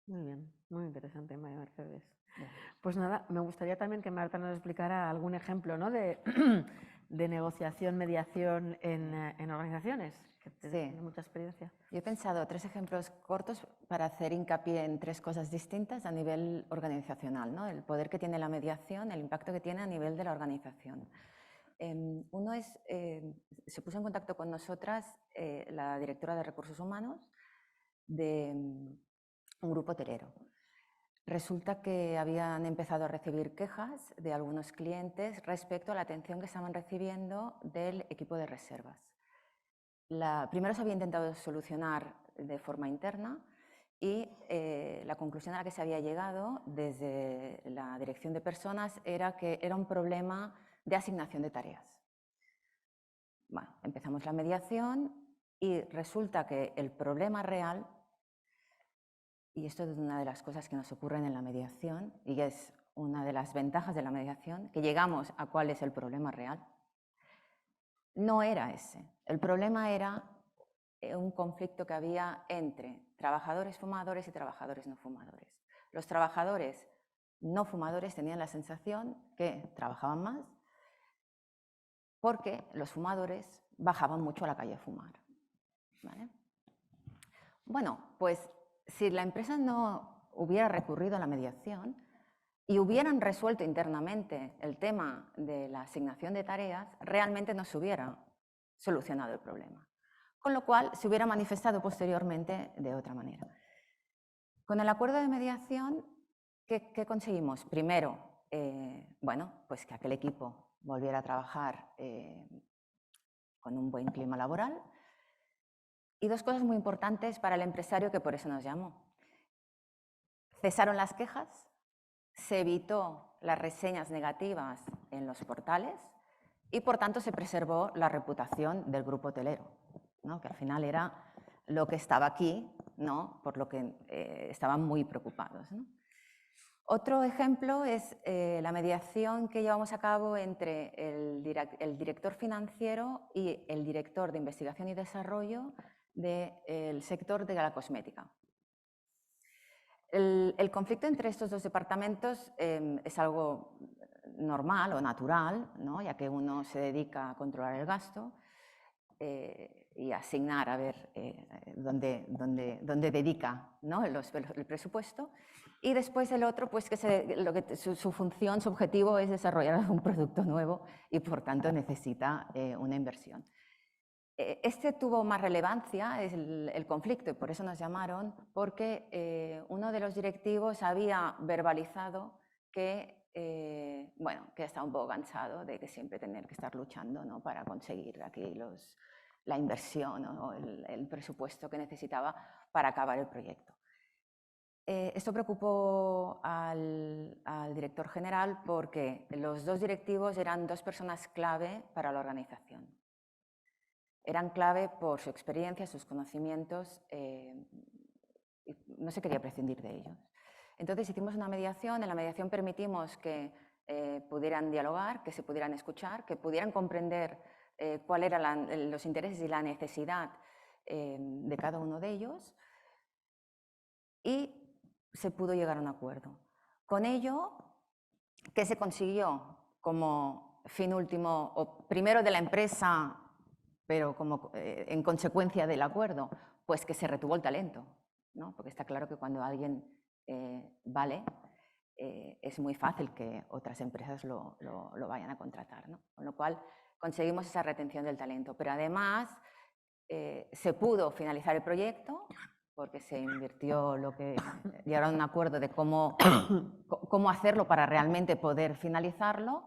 Muy bien, muy interesante, María Mercedes. Pues nada, me gustaría también que Marta nos explicara algún ejemplo, ¿no?, de negociación, mediación en organizaciones, que tiene mucha experiencia. Yo he pensado 3 ejemplos cortos para hacer hincapié en 3 cosas distintas a nivel organizacional, ¿no? El poder que tiene la mediación, el impacto que tiene a nivel de la organización. Uno es, se puso en contacto con nosotras la directora de Recursos Humanos de un grupo hotelero. Resulta que habían empezado a recibir quejas de algunos clientes respecto a la atención que estaban recibiendo del equipo de reservas. Primero se había intentado solucionar de forma interna y la conclusión a la que se había llegado desde la dirección de personas era que era un problema de asignación de tareas. Bueno, empezamos la mediación y resulta que el problema real, y esto es una de las cosas que nos ocurren en la mediación, y es una de las ventajas de la mediación, que llegamos a cuál es el problema real, no era ese. El problema era un conflicto que había entre trabajadores fumadores y trabajadores no fumadores. Los trabajadores no fumadores tenían la sensación que trabajaban más porque los fumadores bajaban mucho a la calle a fumar, ¿vale? Bueno, pues si la empresa no hubiera recurrido a la mediación y hubieran resuelto internamente el tema de la asignación de tareas, realmente no se hubiera solucionado el problema. Con lo cual se hubiera manifestado posteriormente de otra manera. Con el acuerdo de mediación, ¿qué conseguimos? Primero, bueno, pues que aquel equipo volviera a trabajar con un buen clima laboral. Y 2 cosas muy importantes para el empresario, que por eso nos llamó. Cesaron las quejas, se evitó las reseñas negativas en los portales y, por tanto, se preservó la reputación del grupo hotelero, ¿no?, que al final era lo que estaba aquí, ¿no?, por lo que estaban muy preocupados, ¿no? Otro ejemplo es la mediación que llevamos a cabo entre el director financiero y el director de investigación y desarrollo del sector de la cosmética. El conflicto entre estos 2 departamentos es algo normal o natural, ¿no?, ya que uno se dedica a controlar el gasto y a asignar a ver dónde dedica, ¿no?, el presupuesto. Y después el otro, pues que su función, su objetivo es desarrollar un producto nuevo y por tanto necesita una inversión. Este tuvo más relevancia, es el conflicto, y por eso nos llamaron, porque uno de los directivos había verbalizado que, bueno, que está un poco cansado de que siempre tener que estar luchando, ¿no?, para conseguir aquí la inversión o el presupuesto que necesitaba para acabar el proyecto. Esto preocupó al director general porque los 2 directivos eran 2 personas clave para la organización. Eran clave por su experiencia, sus conocimientos, y no se quería prescindir de ellos. Entonces hicimos una mediación, en la mediación permitimos que pudieran dialogar, que se pudieran escuchar, que pudieran comprender cuáles eran los intereses y la necesidad de cada uno de ellos, y se pudo llegar a un acuerdo. Con ello, ¿qué se consiguió como fin último, o primero de la empresa, pero como en consecuencia del acuerdo? Pues que se retuvo el talento, ¿no? Porque está claro que cuando alguien vale, es muy fácil que otras empresas lo vayan a contratar, ¿no? Con lo cual conseguimos esa retención del talento. Pero además se pudo finalizar el proyecto porque se invirtió llegaron a un acuerdo de cómo hacerlo para realmente poder finalizarlo.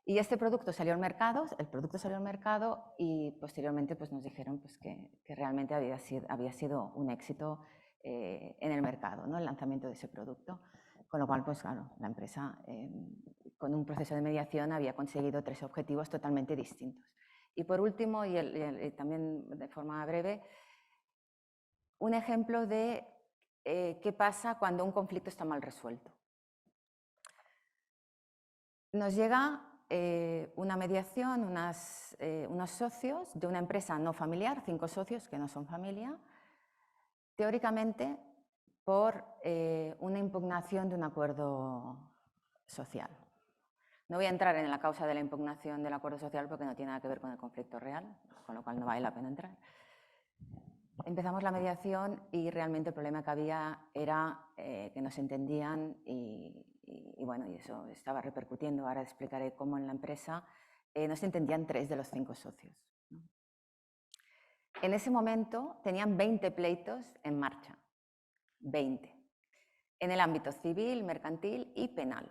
Y este producto salió al mercado, y posteriormente pues, nos dijeron pues, que realmente había sido un éxito en el mercado, ¿no? El lanzamiento de ese producto. Con lo cual, pues claro, la empresa con un proceso de mediación había conseguido 3 objetivos totalmente distintos. Y por último, y también de forma breve, un ejemplo de qué pasa cuando un conflicto está mal resuelto. Nos llega una mediación, unos socios de una empresa no familiar, 5 socios que no son familia, teóricamente por una impugnación de un acuerdo social. No voy a entrar en la causa de la impugnación del acuerdo social porque no tiene nada que ver con el conflicto real, con lo cual no vale la pena entrar. Empezamos la mediación y realmente el problema que había era que no se entendían y bueno, y eso estaba repercutiendo. Ahora explicaré cómo en la empresa no se entendían 3 de los 5 socios. En ese momento tenían 20 pleitos en marcha, 20, en el ámbito civil, mercantil y penal.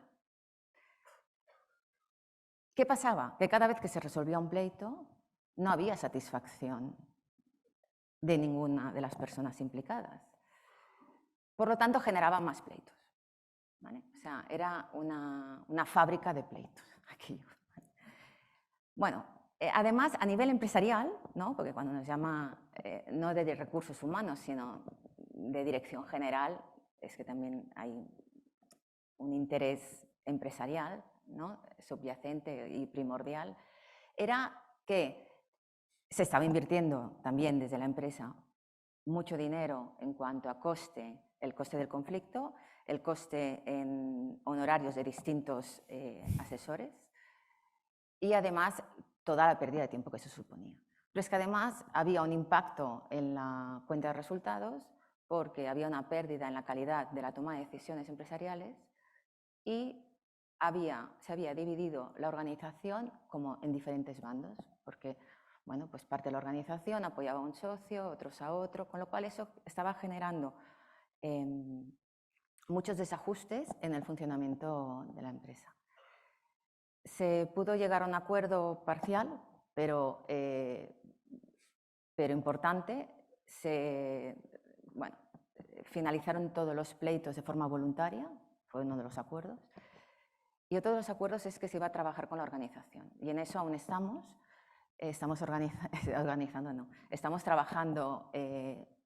¿Qué pasaba? Que cada vez que se resolvía un pleito no había satisfacción de ninguna de las personas implicadas. Por lo tanto, generaba más pleitos, ¿vale? O sea, era una fábrica de pleitos aquello. Bueno, además, a nivel empresarial, ¿no? Porque cuando nos llama no de recursos humanos, sino de dirección general, es que también hay un interés empresarial, ¿no? Subyacente y primordial, era que se estaba invirtiendo también desde la empresa mucho dinero en cuanto a coste, el coste del conflicto, el coste en honorarios de distintos asesores y además toda la pérdida de tiempo que eso suponía. Pero es que además había un impacto en la cuenta de resultados porque había una pérdida en la calidad de la toma de decisiones empresariales y se había dividido la organización como en diferentes bandos, porque bueno, pues parte de la organización apoyaba a un socio, otros a otro, con lo cual eso estaba generando muchos desajustes en el funcionamiento de la empresa. Se pudo llegar a un acuerdo parcial, pero importante. Finalizaron todos los pleitos de forma voluntaria, fue uno de los acuerdos. Y otro de los acuerdos es que se iba a trabajar con la organización. Y en eso aún estamos trabajando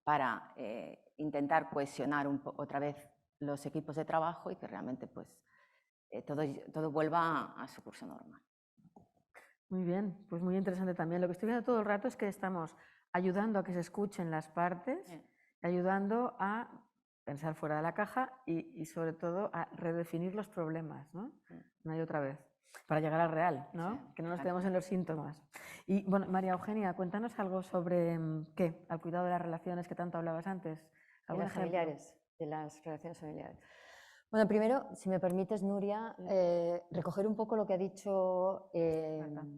para intentar cohesionar otra vez los equipos de trabajo y que realmente pues, todo vuelva a su curso normal. Muy bien, pues muy interesante también. Lo que estoy viendo todo el rato es que estamos ayudando a que se escuchen las partes, ayudando a pensar fuera de la caja y sobre todo a redefinir los problemas, ¿no? Una y otra vez, para llegar al real, ¿no? Sí, que no nos quedemos en los síntomas. Y bueno, María Eugenia, cuéntanos algo sobre ¿qué? Al cuidado de las relaciones que tanto hablabas antes. De las familiares, de las relaciones familiares. Bueno, primero, si me permites, Nuria, recoger un poco lo que ha dicho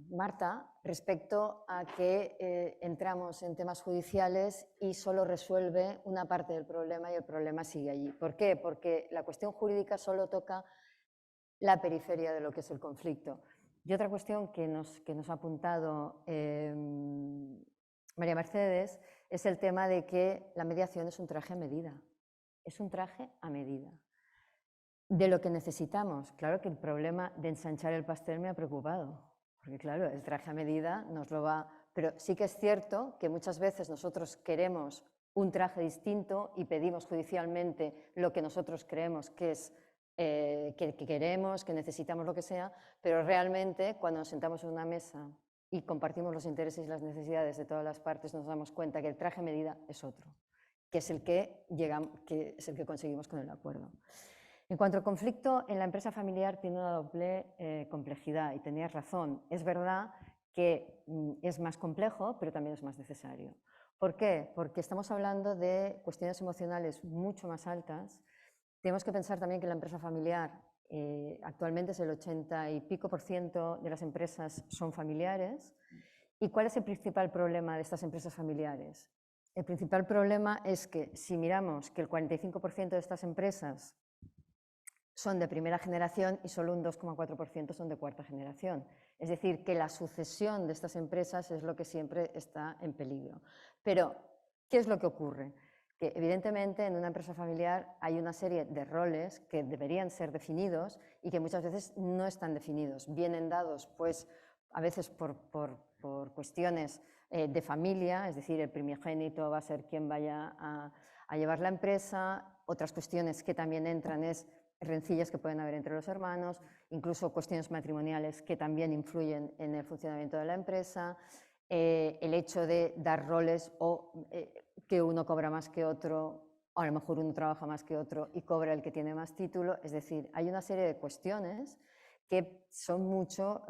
Marta respecto a que entramos en temas judiciales y solo resuelve una parte del problema y el problema sigue allí. ¿Por qué? Porque la cuestión jurídica solo toca la periferia de lo que es el conflicto. Y otra cuestión que nos ha apuntado María Mercedes es el tema de que la mediación es un traje a medida. Es un traje a medida. De lo que necesitamos, claro que el problema de ensanchar el pastel me ha preocupado, porque claro, el traje a medida nos lo va... Pero sí que es cierto que muchas veces nosotros queremos un traje distinto y pedimos judicialmente lo que nosotros creemos que es que queremos, que necesitamos, lo que sea, pero realmente cuando nos sentamos en una mesa y compartimos los intereses y las necesidades de todas las partes, nos damos cuenta que el traje a medida es otro, que es el que conseguimos con el acuerdo. En cuanto al conflicto en la empresa familiar, tiene una doble complejidad y tenías razón. Es verdad que es más complejo, pero también es más necesario. ¿Por qué? Porque estamos hablando de cuestiones emocionales mucho más altas. Tenemos que pensar también que la empresa familiar actualmente es el 80 y pico % de las empresas son familiares. ¿Y cuál es el principal problema de estas empresas familiares? El principal problema es que si miramos que el 45% de estas empresas son de primera generación y solo un 2,4% son de cuarta generación. Es decir, que la sucesión de estas empresas es lo que siempre está en peligro. Pero, ¿qué es lo que ocurre? Que evidentemente en una empresa familiar hay una serie de roles que deberían ser definidos y que muchas veces no están definidos. Vienen dados, pues, a veces por cuestiones de familia, es decir, el primogénito va a ser quien vaya a llevar la empresa. Otras cuestiones que también entran es rencillas que pueden haber entre los hermanos, incluso cuestiones matrimoniales que también influyen en el funcionamiento de la empresa, el hecho de dar roles o que uno cobra más que otro, o a lo mejor uno trabaja más que otro y cobra el que tiene más título. Es decir, hay una serie de cuestiones que son mucho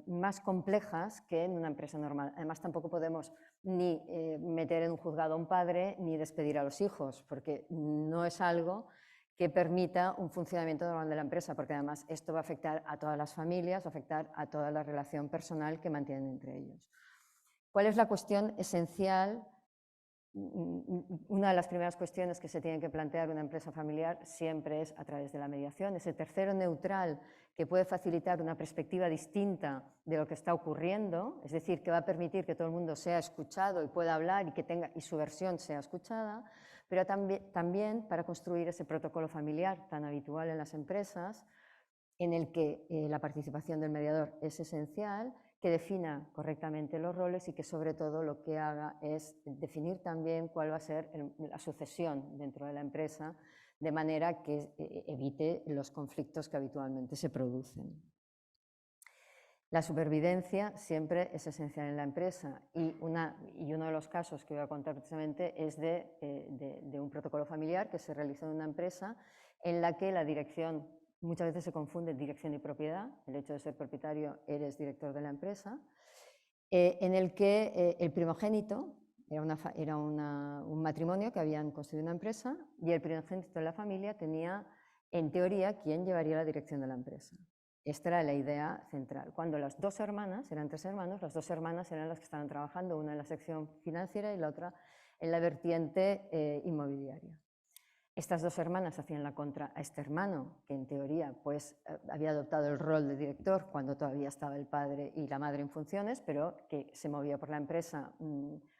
más complejas que en una empresa normal. Además, tampoco podemos ni meter en un juzgado a un padre ni despedir a los hijos, porque no es algo que permita un funcionamiento normal de la empresa, porque además esto va a afectar a todas las familias, va a afectar a toda la relación personal que mantienen entre ellos. ¿Cuál es la cuestión esencial? Una de las primeras cuestiones que se tiene que plantear una empresa familiar siempre es a través de la mediación, ese tercero neutral que puede facilitar una perspectiva distinta de lo que está ocurriendo, es decir, que va a permitir que todo el mundo sea escuchado y pueda hablar y su versión sea escuchada, pero también para construir ese protocolo familiar tan habitual en las empresas, en el que la participación del mediador es esencial, que defina correctamente los roles y que sobre todo lo que haga es definir también cuál va a ser la sucesión dentro de la empresa, de manera que evite los conflictos que habitualmente se producen. La supervivencia siempre es esencial en la empresa y uno de los casos que voy a contar precisamente es de un protocolo familiar que se realizó en una empresa en la que la dirección, muchas veces se confunde dirección y propiedad, el hecho de ser propietario eres director de la empresa, en el que el primogénito, era un matrimonio que habían construido una empresa y el primogénito de la familia tenía, en teoría, quién llevaría la dirección de la empresa. Esta era la idea central. Cuando las dos hermanas, eran tres hermanos, las dos hermanas eran las que estaban trabajando, una en la sección financiera y la otra en la vertiente inmobiliaria. Estas dos hermanas hacían la contra a este hermano, que en teoría pues, había adoptado el rol de director cuando todavía estaba el padre y la madre en funciones, pero que se movía por la empresa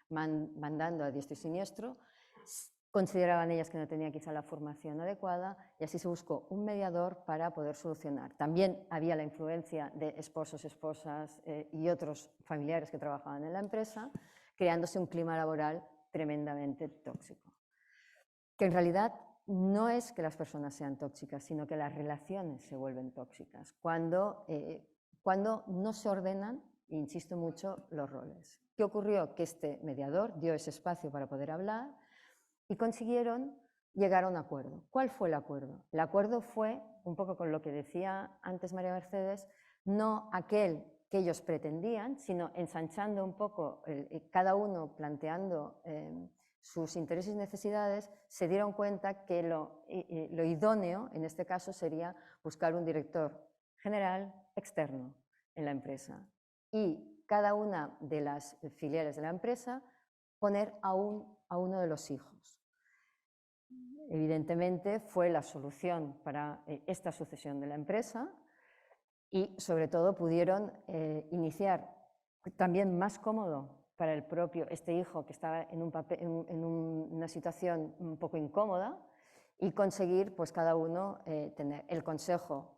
mandando a diestro y siniestro. Consideraban ellas que no tenía quizá la formación adecuada y así se buscó un mediador para poder solucionar. También había la influencia de esposos, esposas y otros familiares que trabajaban en la empresa, creándose un clima laboral tremendamente tóxico. Que en realidad no es que las personas sean tóxicas, sino que las relaciones se vuelven tóxicas cuando no se ordenan, e insisto mucho, los roles. ¿Qué ocurrió? Que este mediador dio ese espacio para poder hablar y consiguieron llegar a un acuerdo. ¿Cuál fue el acuerdo? El acuerdo fue, un poco con lo que decía antes María Mercedes, no aquel que ellos pretendían, sino ensanchando un poco, cada uno planteando sus intereses y necesidades, se dieron cuenta que lo idóneo, en este caso, sería buscar un director general externo en la empresa y cada una de las filiales de la empresa poner a uno de los hijos. Evidentemente fue la solución para esta sucesión de la empresa y sobre todo pudieron iniciar también más cómodo para el propio este hijo que estaba en una situación un poco incómoda y conseguir pues cada uno tener el consejo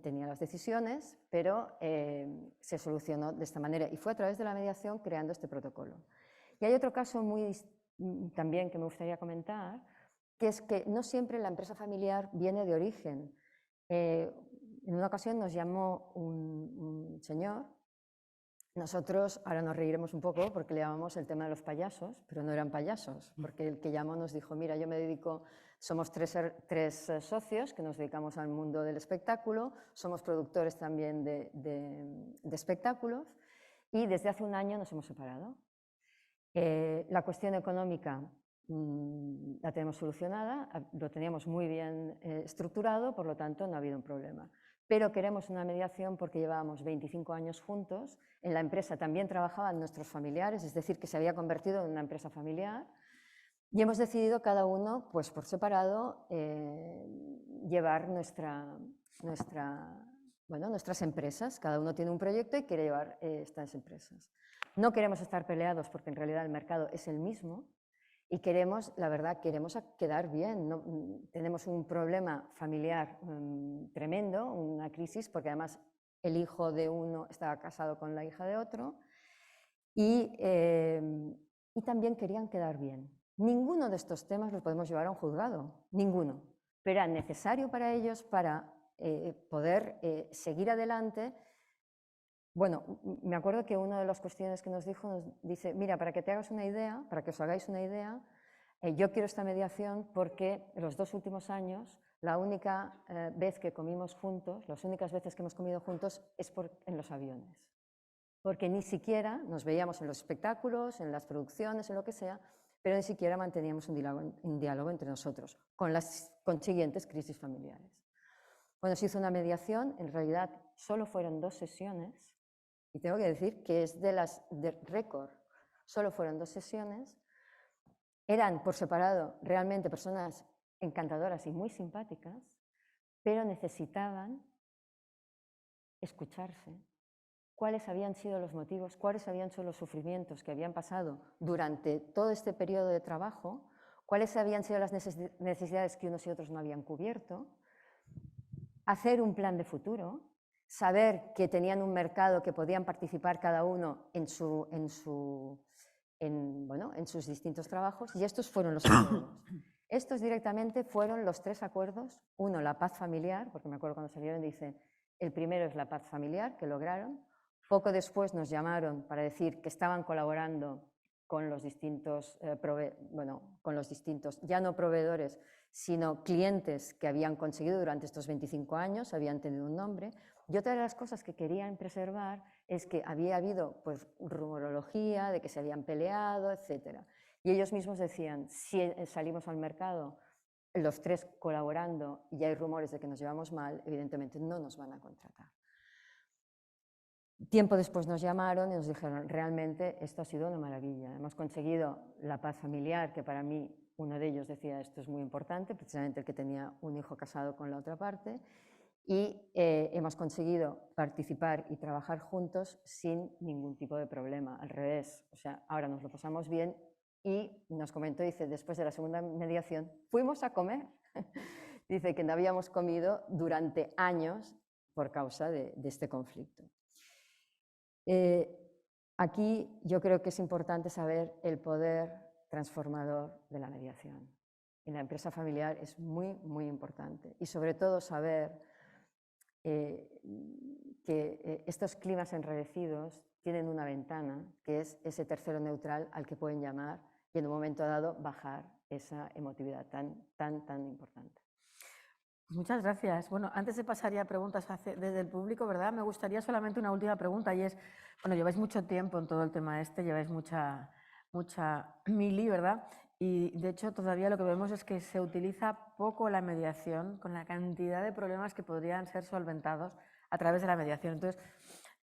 tenía las decisiones, pero se solucionó de esta manera y fue a través de la mediación creando este protocolo. Y hay otro caso también que me gustaría comentar, que es que no siempre la empresa familiar viene de origen. En una ocasión nos llamó un señor, nosotros ahora nos reiremos un poco porque le llamamos el tema de los payasos, pero no eran payasos, porque el que llamó nos dijo, mira, yo me dedico, somos tres socios que nos dedicamos al mundo del espectáculo, somos productores también de espectáculos y desde hace un año nos hemos separado. La cuestión económica la tenemos solucionada, lo teníamos muy bien estructurado, por lo tanto no ha habido un problema. Pero queremos una mediación porque llevábamos 25 años juntos, en la empresa también trabajaban nuestros familiares, es decir, que se había convertido en una empresa familiar, Y hemos decidido cada uno, pues por separado, llevar nuestras empresas. Cada uno tiene un proyecto y quiere llevar estas empresas. No queremos estar peleados porque en realidad el mercado es el mismo y queremos, la verdad, queremos quedar bien. No, tenemos un problema familiar tremendo, una crisis, porque además el hijo de uno estaba casado con la hija de otro y también querían quedar bien. Ninguno de estos temas los podemos llevar a un juzgado, ninguno, pero era necesario para ellos para poder seguir adelante. Bueno, me acuerdo que una de las cuestiones que nos dijo, nos dice, mira, para que te hagas una idea, para que os hagáis una idea, yo quiero esta mediación porque los 2 últimos años, la única vez que comimos juntos, las únicas veces que hemos comido juntos es en los aviones. Porque ni siquiera nos veíamos en los espectáculos, en las producciones, en lo que sea, pero ni siquiera manteníamos un diálogo entre nosotros, con las consiguientes crisis familiares. Bueno, se hizo una mediación, en realidad solo fueron 2 sesiones, y tengo que decir que es de récord, solo fueron 2 sesiones, eran por separado realmente personas encantadoras y muy simpáticas, pero necesitaban escucharse, cuáles habían sido los motivos, cuáles habían sido los sufrimientos que habían pasado durante todo este periodo de trabajo, cuáles habían sido las necesidades que unos y otros no habían cubierto, hacer un plan de futuro, saber que tenían un mercado que podían participar cada uno en sus distintos trabajos, y estos fueron los acuerdos. Estos directamente fueron los 3 acuerdos. Uno, la paz familiar, porque me acuerdo cuando salieron, dice, el primero es la paz familiar, que lograron. Poco después nos llamaron para decir que estaban colaborando con los distintos, ya no proveedores, sino clientes que habían conseguido durante estos 25 años, habían tenido un nombre. Y otra de las cosas que querían preservar es que había habido pues, rumorología de que se habían peleado, etc. Y ellos mismos decían, si salimos al mercado los 3 colaborando y hay rumores de que nos llevamos mal, evidentemente no nos van a contratar. Tiempo después nos llamaron y nos dijeron, realmente esto ha sido una maravilla. Hemos conseguido la paz familiar, que para mí uno de ellos decía esto es muy importante, precisamente el que tenía un hijo casado con la otra parte, y hemos conseguido participar y trabajar juntos sin ningún tipo de problema. Al revés, o sea, ahora nos lo pasamos bien y nos comentó, dice, después de la segunda mediación, fuimos a comer. Dice que no habíamos comido durante años por causa de este conflicto. Aquí yo creo que es importante saber el poder transformador de la mediación. En la empresa familiar es muy, muy importante. Y sobre todo saber que estos climas enrarecidos tienen una ventana, que es ese tercero neutral al que pueden llamar y en un momento dado bajar esa emotividad tan importante. Muchas gracias. Bueno, antes de pasar ya a preguntas desde el público, ¿verdad? Me gustaría solamente una última pregunta y es, bueno, lleváis mucho tiempo en todo el tema lleváis mucha mili, ¿verdad? Y de hecho todavía lo que vemos es que se utiliza poco la mediación con la cantidad de problemas que podrían ser solventados a través de la mediación. Entonces,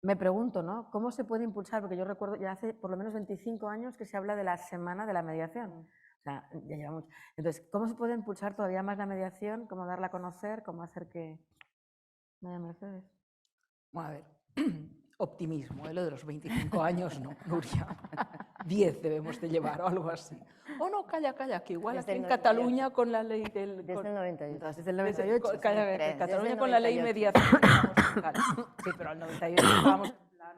me pregunto, ¿no? ¿Cómo se puede impulsar? Porque yo recuerdo ya hace por lo menos 25 años que se habla de la semana de la mediación. O sea, ya llevamos. Entonces, ¿cómo se puede impulsar todavía más la mediación? ¿Cómo darla a conocer? ¿Cómo hacer que... María Mercedes. A ver, optimismo, lo de los 25 años no, Nuria. 10 debemos de llevar o algo así. Oh, no, calla, que igual desde aquí en Cataluña con la ley del... Desde el 98. Desde el 98. Calla, en Cataluña desde con la ley 98. mediación. Sí, pero al 98 estábamos en plan...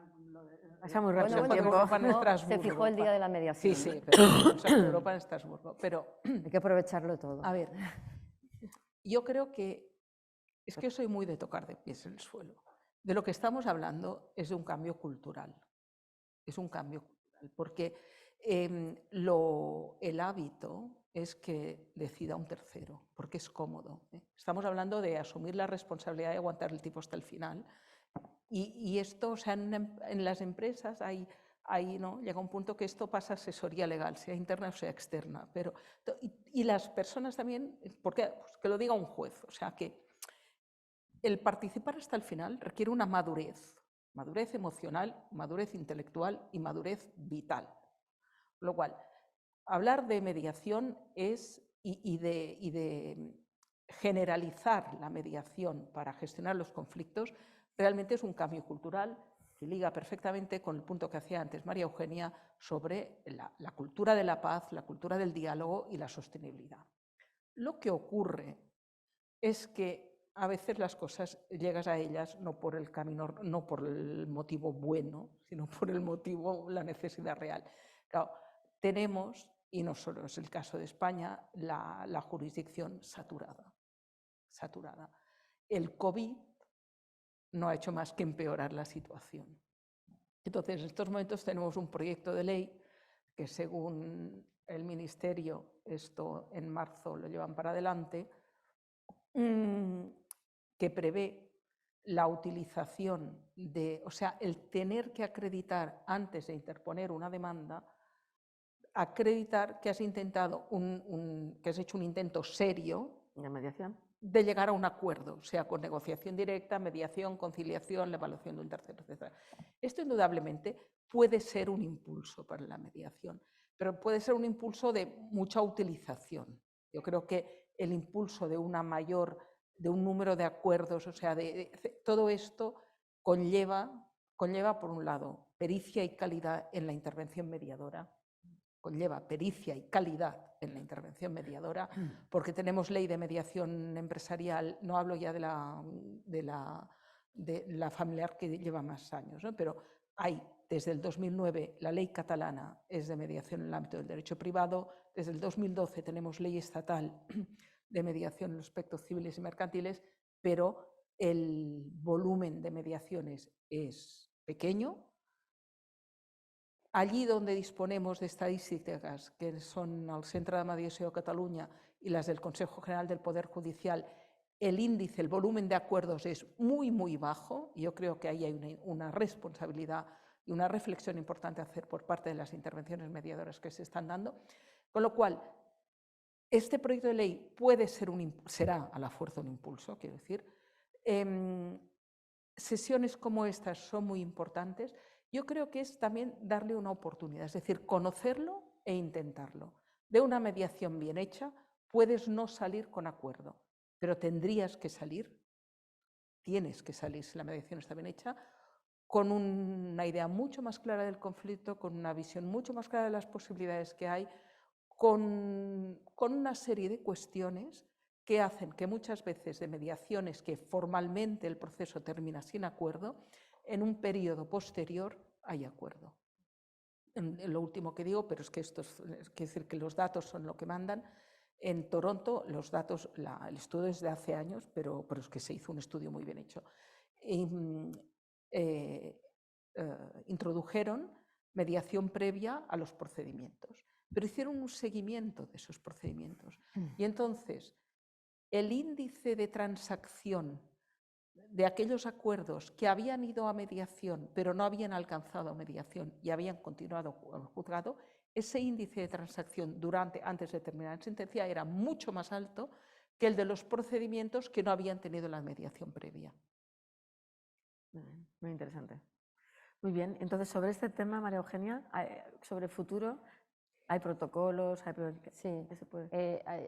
Pasa muy rápido el Bueno, tiempo. Europa en Estrasburgo. se fijó el día de la mediación. Sí, sí, pero Europa en Estrasburgo. Pero, Hay que aprovecharlo todo. a ver, yo creo que es que yo soy muy de tocar de pies en el suelo. De lo que estamos hablando es de un cambio cultural. Es un cambio cultural, porque el hábito es que decida un tercero, porque es cómodo. Estamos hablando de asumir la responsabilidad de aguantar el tipo hasta el final. Y esto, o sea, en las empresas ¿no? Llega un punto que esto pasa a asesoría legal, sea interna o sea externa. Pero, y las personas también, porque pues, que lo diga un juez, o sea que el participar hasta el final requiere una madurez emocional, madurez intelectual y madurez vital. Lo cual, hablar de mediación y de generalizar la mediación para gestionar los conflictos realmente es un cambio cultural que liga perfectamente con el punto que hacía antes María Eugenia sobre la cultura de la paz, la cultura del diálogo y la sostenibilidad. Lo que ocurre es que a veces las cosas llegas a ellas no por el camino, no por el motivo bueno, sino por el motivo, la necesidad real. Claro, tenemos, y no solo es el caso de España, la jurisdicción saturada. El COVID no ha hecho más que empeorar la situación. Entonces, en estos momentos tenemos un proyecto de ley que, según el Ministerio, esto en marzo lo llevan para adelante, que prevé la utilización de, o sea, el tener que acreditar antes de interponer una demanda, acreditar que has intentado que has hecho un intento serio ¿De mediación? de llegar a un acuerdo, sea con negociación directa, mediación, conciliación, la evaluación de un tercero, etc. Esto indudablemente puede ser un impulso para la mediación, pero puede ser un impulso de mucha utilización. Yo creo que el impulso de de un número de acuerdos, o sea, todo esto conlleva, por un lado, pericia y calidad en la intervención mediadora, conlleva pericia y calidad en la intervención mediadora, porque tenemos ley de mediación empresarial, no hablo ya de la familiar que lleva más años, ¿no? Pero hay desde el 2009 la ley catalana es de mediación en el ámbito del derecho privado, desde el 2012 tenemos ley estatal de mediación en los aspectos civiles y mercantiles, pero el volumen de mediaciones es pequeño. Allí donde disponemos de estadísticas, que son el Centre de Mediació de Catalunya y las del Consejo General del Poder Judicial, el índice, el volumen de acuerdos es muy, muy bajo. Yo creo que ahí hay una responsabilidad y una reflexión importante a hacer por parte de las intervenciones mediadoras que se están dando. Con lo cual, este proyecto de ley puede ser será a la fuerza un impulso, quiero decir. Sesiones como estas son muy importantes. Yo creo que es también darle una oportunidad, es decir, conocerlo e intentarlo. De una mediación bien hecha puedes no salir con acuerdo, pero tendrías que salir, tienes que salir si la mediación está bien hecha, con una idea mucho más clara del conflicto, con una visión mucho más clara de las posibilidades que hay, con una serie de cuestiones que hacen que muchas veces de mediaciones que formalmente el proceso termina sin acuerdo, en un periodo posterior hay acuerdo. En lo último que digo, pero es que esto quiere decir que los datos son lo que mandan. En Toronto los datos, el estudio es de hace años, pero es que se hizo un estudio muy bien hecho. Introdujeron mediación previa a los procedimientos, pero hicieron un seguimiento de esos procedimientos. Y entonces, el índice de transacción de aquellos acuerdos que habían ido a mediación, pero no habían alcanzado mediación y habían continuado al juzgado, ese índice de transacción antes de terminar la sentencia era mucho más alto que el de los procedimientos que no habían tenido la mediación previa. Muy interesante. Muy bien, entonces sobre este tema, María Eugenia, sobre el futuro, ¿hay protocolos? Sí,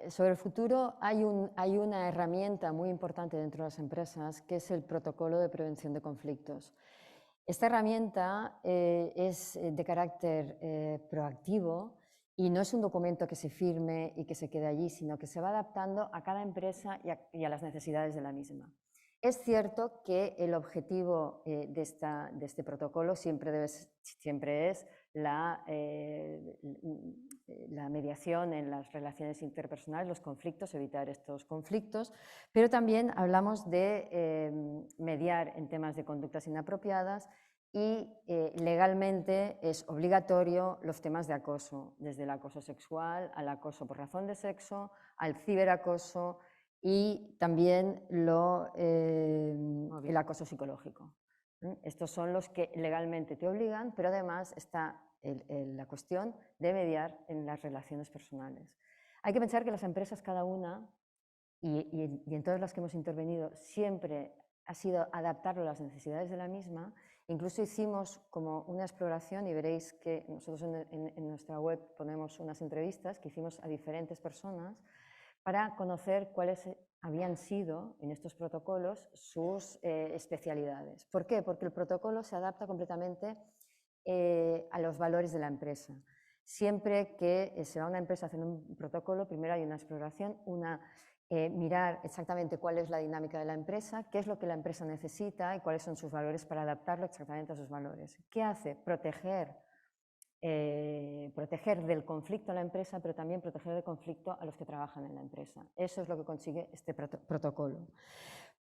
sobre el futuro hay una herramienta muy importante dentro de las empresas que es el protocolo de prevención de conflictos. Esta herramienta es de carácter proactivo y no es un documento que se firme y que se quede allí, sino que se va adaptando a cada empresa y a las necesidades de la misma. Es cierto que el objetivo de este protocolo siempre es la mediación en las relaciones interpersonales, los conflictos, evitar estos conflictos, pero también hablamos de mediar en temas de conductas inapropiadas y legalmente es obligatorio los temas de acoso, desde el acoso sexual al acoso por razón de sexo, al ciberacoso, y también el acoso psicológico. Estos son los que legalmente te obligan, pero además está la cuestión de mediar en las relaciones personales. Hay que pensar que las empresas, cada una, y en todas las que hemos intervenido, siempre ha sido adaptarlo a las necesidades de la misma, Incluso hicimos como una exploración y veréis que nosotros en nuestra web ponemos unas entrevistas que hicimos a diferentes personas para conocer cuáles habían sido en estos protocolos sus especialidades. ¿Por qué? Porque el protocolo se adapta completamente a los valores de la empresa. Siempre que se va a una empresa a hacer un protocolo, primero hay una exploración, mirar exactamente cuál es la dinámica de la empresa, qué es lo que la empresa necesita y cuáles son sus valores para adaptarlo exactamente a sus valores. ¿Qué hace? Proteger del conflicto a la empresa, pero también proteger del conflicto a los que trabajan en la empresa. Eso es lo que consigue este protocolo.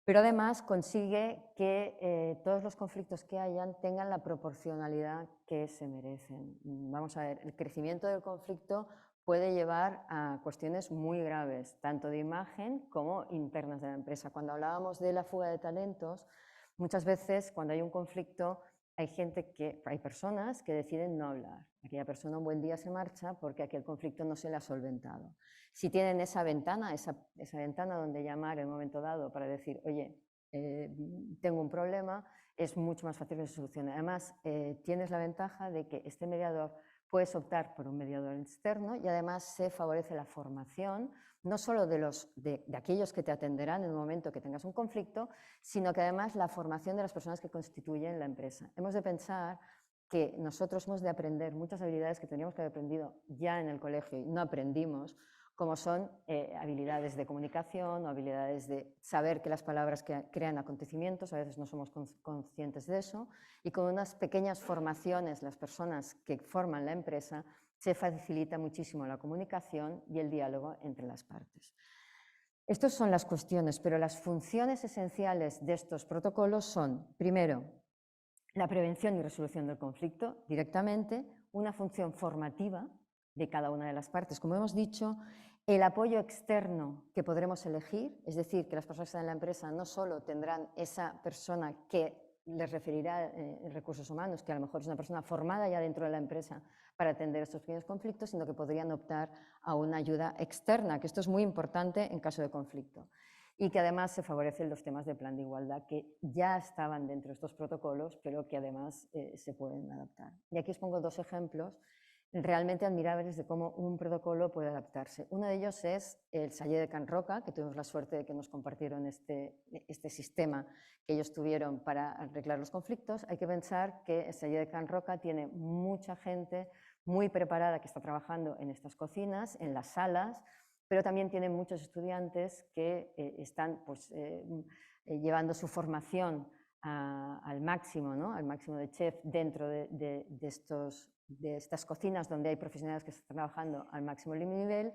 Pero además consigue que todos los conflictos que hayan tengan la proporcionalidad que se merecen. Vamos a ver, el crecimiento del conflicto puede llevar a cuestiones muy graves, tanto de imagen como internas de la empresa. Cuando hablábamos de la fuga de talentos, muchas veces cuando hay un conflicto hay personas que deciden no hablar. Aquella persona un buen día se marcha porque aquel conflicto no se le ha solventado. Si tienen esa ventana donde llamar en un momento dado para decir, oye, tengo un problema, es mucho más fácil que se solucione. Además, tienes la ventaja de que este mediador puedes optar por un mediador externo y además se favorece la formación, no solo de aquellos que te atenderán en el momento que tengas un conflicto, sino que además la formación de las personas que constituyen la empresa. Hemos de pensar que nosotros hemos de aprender muchas habilidades que tendríamos que haber aprendido ya en el colegio y no aprendimos, como son habilidades de comunicación o habilidades de saber que las palabras crean acontecimientos, a veces no somos conscientes de eso, y con unas pequeñas formaciones, las personas que forman la empresa, se facilita muchísimo la comunicación y el diálogo entre las partes. Estas son las cuestiones, pero las funciones esenciales de estos protocolos son, primero, la prevención y resolución del conflicto directamente, una función formativa de cada una de las partes, como hemos dicho, el apoyo externo que podremos elegir, es decir, que las personas que están en la empresa no solo tendrán esa persona que les referirá en recursos humanos, que a lo mejor es una persona formada ya dentro de la empresa para atender estos pequeños conflictos, sino que podrían optar a una ayuda externa, que esto es muy importante en caso de conflicto. Y que además se favorecen los temas de plan de igualdad que ya estaban dentro de estos protocolos, pero que además se pueden adaptar. Y aquí os pongo dos ejemplos realmente admirables de cómo un protocolo puede adaptarse. Uno de ellos es el Saller de Can Roca, que tuvimos la suerte de que nos compartieron este sistema que ellos tuvieron para arreglar los conflictos. Hay que pensar que el Saller de Can Roca tiene mucha gente muy preparada que está trabajando en estas cocinas, en las salas, pero también tiene muchos estudiantes que están llevando su formación al máximo, ¿no? Al máximo de chef dentro de estas cocinas donde hay profesionales que están trabajando al máximo nivel,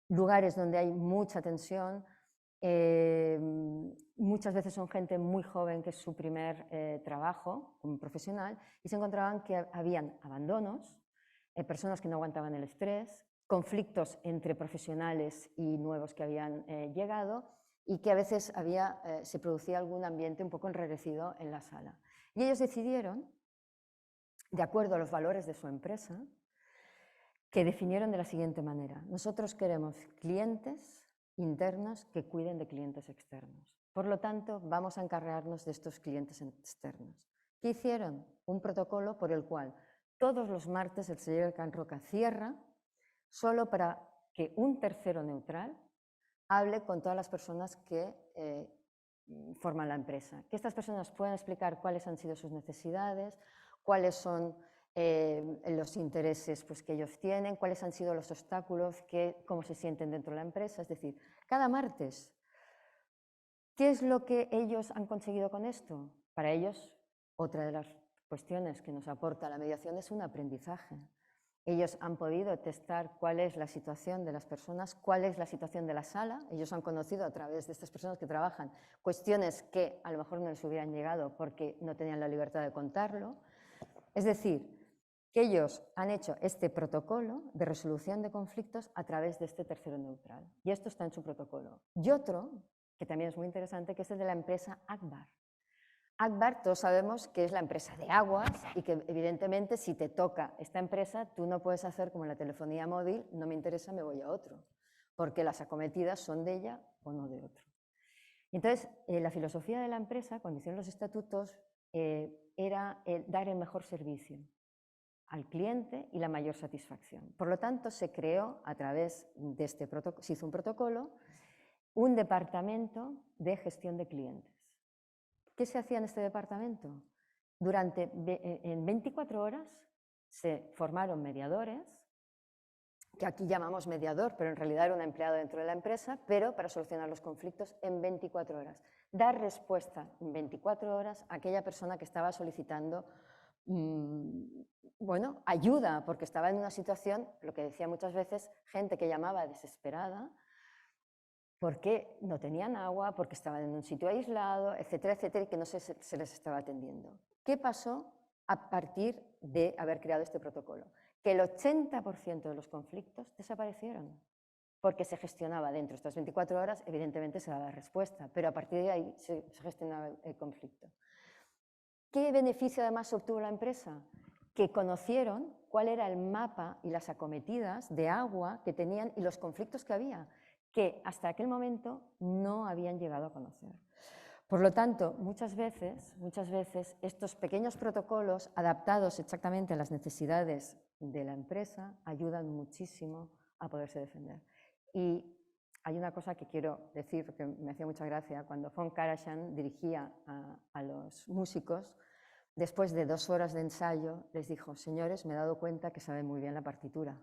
lugares donde hay mucha tensión, muchas veces son gente muy joven que es su primer trabajo como profesional y se encontraban que habían abandonos, personas que no aguantaban el estrés, conflictos entre profesionales y nuevos que habían llegado y que a veces se producía algún ambiente un poco enrarecido en la sala. Y ellos decidieron, de acuerdo a los valores de su empresa, que definieron de la siguiente manera: nosotros queremos clientes internos que cuiden de clientes externos. Por lo tanto, vamos a encargarnos de estos clientes externos. ¿Qué hicieron? Un protocolo por el cual todos los martes el Saller de Can Roca cierra solo para que un tercero neutral hable con todas las personas que forman la empresa. Que estas personas puedan explicar cuáles han sido sus necesidades, cuáles son los intereses que ellos tienen, cuáles han sido los obstáculos, cómo se sienten dentro de la empresa. Es decir, cada martes, ¿qué es lo que ellos han conseguido con esto? Para ellos, otra de las cuestiones que nos aporta la mediación es un aprendizaje. Ellos han podido testar cuál es la situación de las personas, cuál es la situación de la sala. Ellos han conocido a través de estas personas que trabajan cuestiones que a lo mejor no les hubieran llegado porque no tenían la libertad de contarlo. Es decir, que ellos han hecho este protocolo de resolución de conflictos a través de este tercero neutral. Y esto está en su protocolo. Y otro, que también es muy interesante, que es el de la empresa Akbar. Akbar, todos sabemos que es la empresa de aguas y que evidentemente si te toca esta empresa, tú no puedes hacer como en la telefonía móvil, no me interesa, me voy a otro, porque las acometidas son de ella o no de otro. Entonces, la filosofía de la empresa, cuando hicieron los estatutos, era dar el mejor servicio al cliente y la mayor satisfacción. Por lo tanto, se creó a través de este protocolo, se hizo un protocolo, un departamento de gestión de clientes. ¿Qué se hacía en este departamento? En 24 horas se formaron mediadores, que aquí llamamos mediador, pero en realidad era un empleado dentro de la empresa, pero para solucionar los conflictos en 24 horas. Dar respuesta en 24 horas a aquella persona que estaba solicitando bueno, ayuda, porque estaba en una situación, lo que decía muchas veces, gente que llamaba desesperada, porque no tenían agua, porque estaban en un sitio aislado, etcétera, etcétera, y que no se les estaba atendiendo. ¿Qué pasó a partir de haber creado este protocolo? Que el 80% de los conflictos desaparecieron, porque se gestionaba dentro de estas 24 horas, evidentemente se daba respuesta, pero a partir de ahí se gestionaba el conflicto. ¿Qué beneficio además obtuvo la empresa? Que conocieron cuál era el mapa y las acometidas de agua que tenían y los conflictos que había, que hasta aquel momento no habían llegado a conocer. Por lo tanto, muchas veces estos pequeños protocolos adaptados exactamente a las necesidades de la empresa ayudan muchísimo a poderse defender. Y hay una cosa que quiero decir, porque me hacía mucha gracia, cuando von Karajan dirigía a los músicos, después de 2 horas de ensayo, les dijo: señores, me he dado cuenta que saben muy bien la partitura.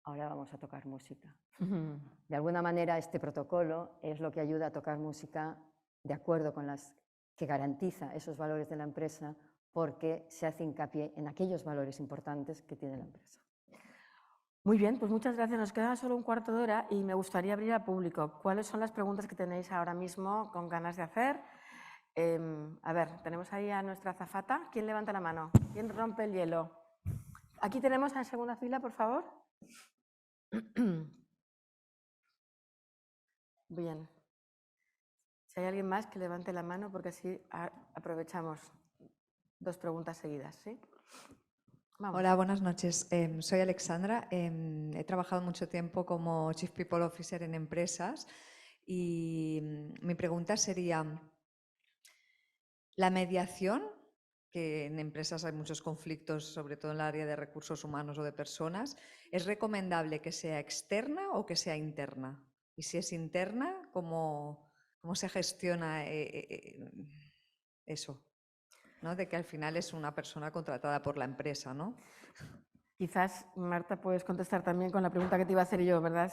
Ahora vamos a tocar música. De alguna manera, este protocolo es lo que ayuda a tocar música de acuerdo con las que garantiza esos valores de la empresa, porque se hace hincapié en aquellos valores importantes que tiene la empresa. Muy bien, pues muchas gracias. Nos queda solo un cuarto de hora y me gustaría abrir al público. ¿Cuáles son las preguntas que tenéis ahora mismo con ganas de hacer? A ver, tenemos ahí a nuestra azafata. ¿Quién levanta la mano? ¿Quién rompe el hielo? Aquí tenemos en segunda fila, por favor. Bien. Si hay alguien más que levante la mano, porque así aprovechamos 2 preguntas seguidas, ¿sí? Vamos. Hola, buenas noches. Soy Alexandra. He trabajado mucho tiempo como Chief People Officer en empresas y mi pregunta sería, ¿la mediación, que en empresas hay muchos conflictos, sobre todo en el área de recursos humanos o de personas, es recomendable que sea externa o que sea interna? Y si es interna, ¿cómo se gestiona eso? ¿No? De que al final es una persona contratada por la empresa, ¿no? Quizás, Marta, puedes contestar también con la pregunta que te iba a hacer yo, ¿verdad?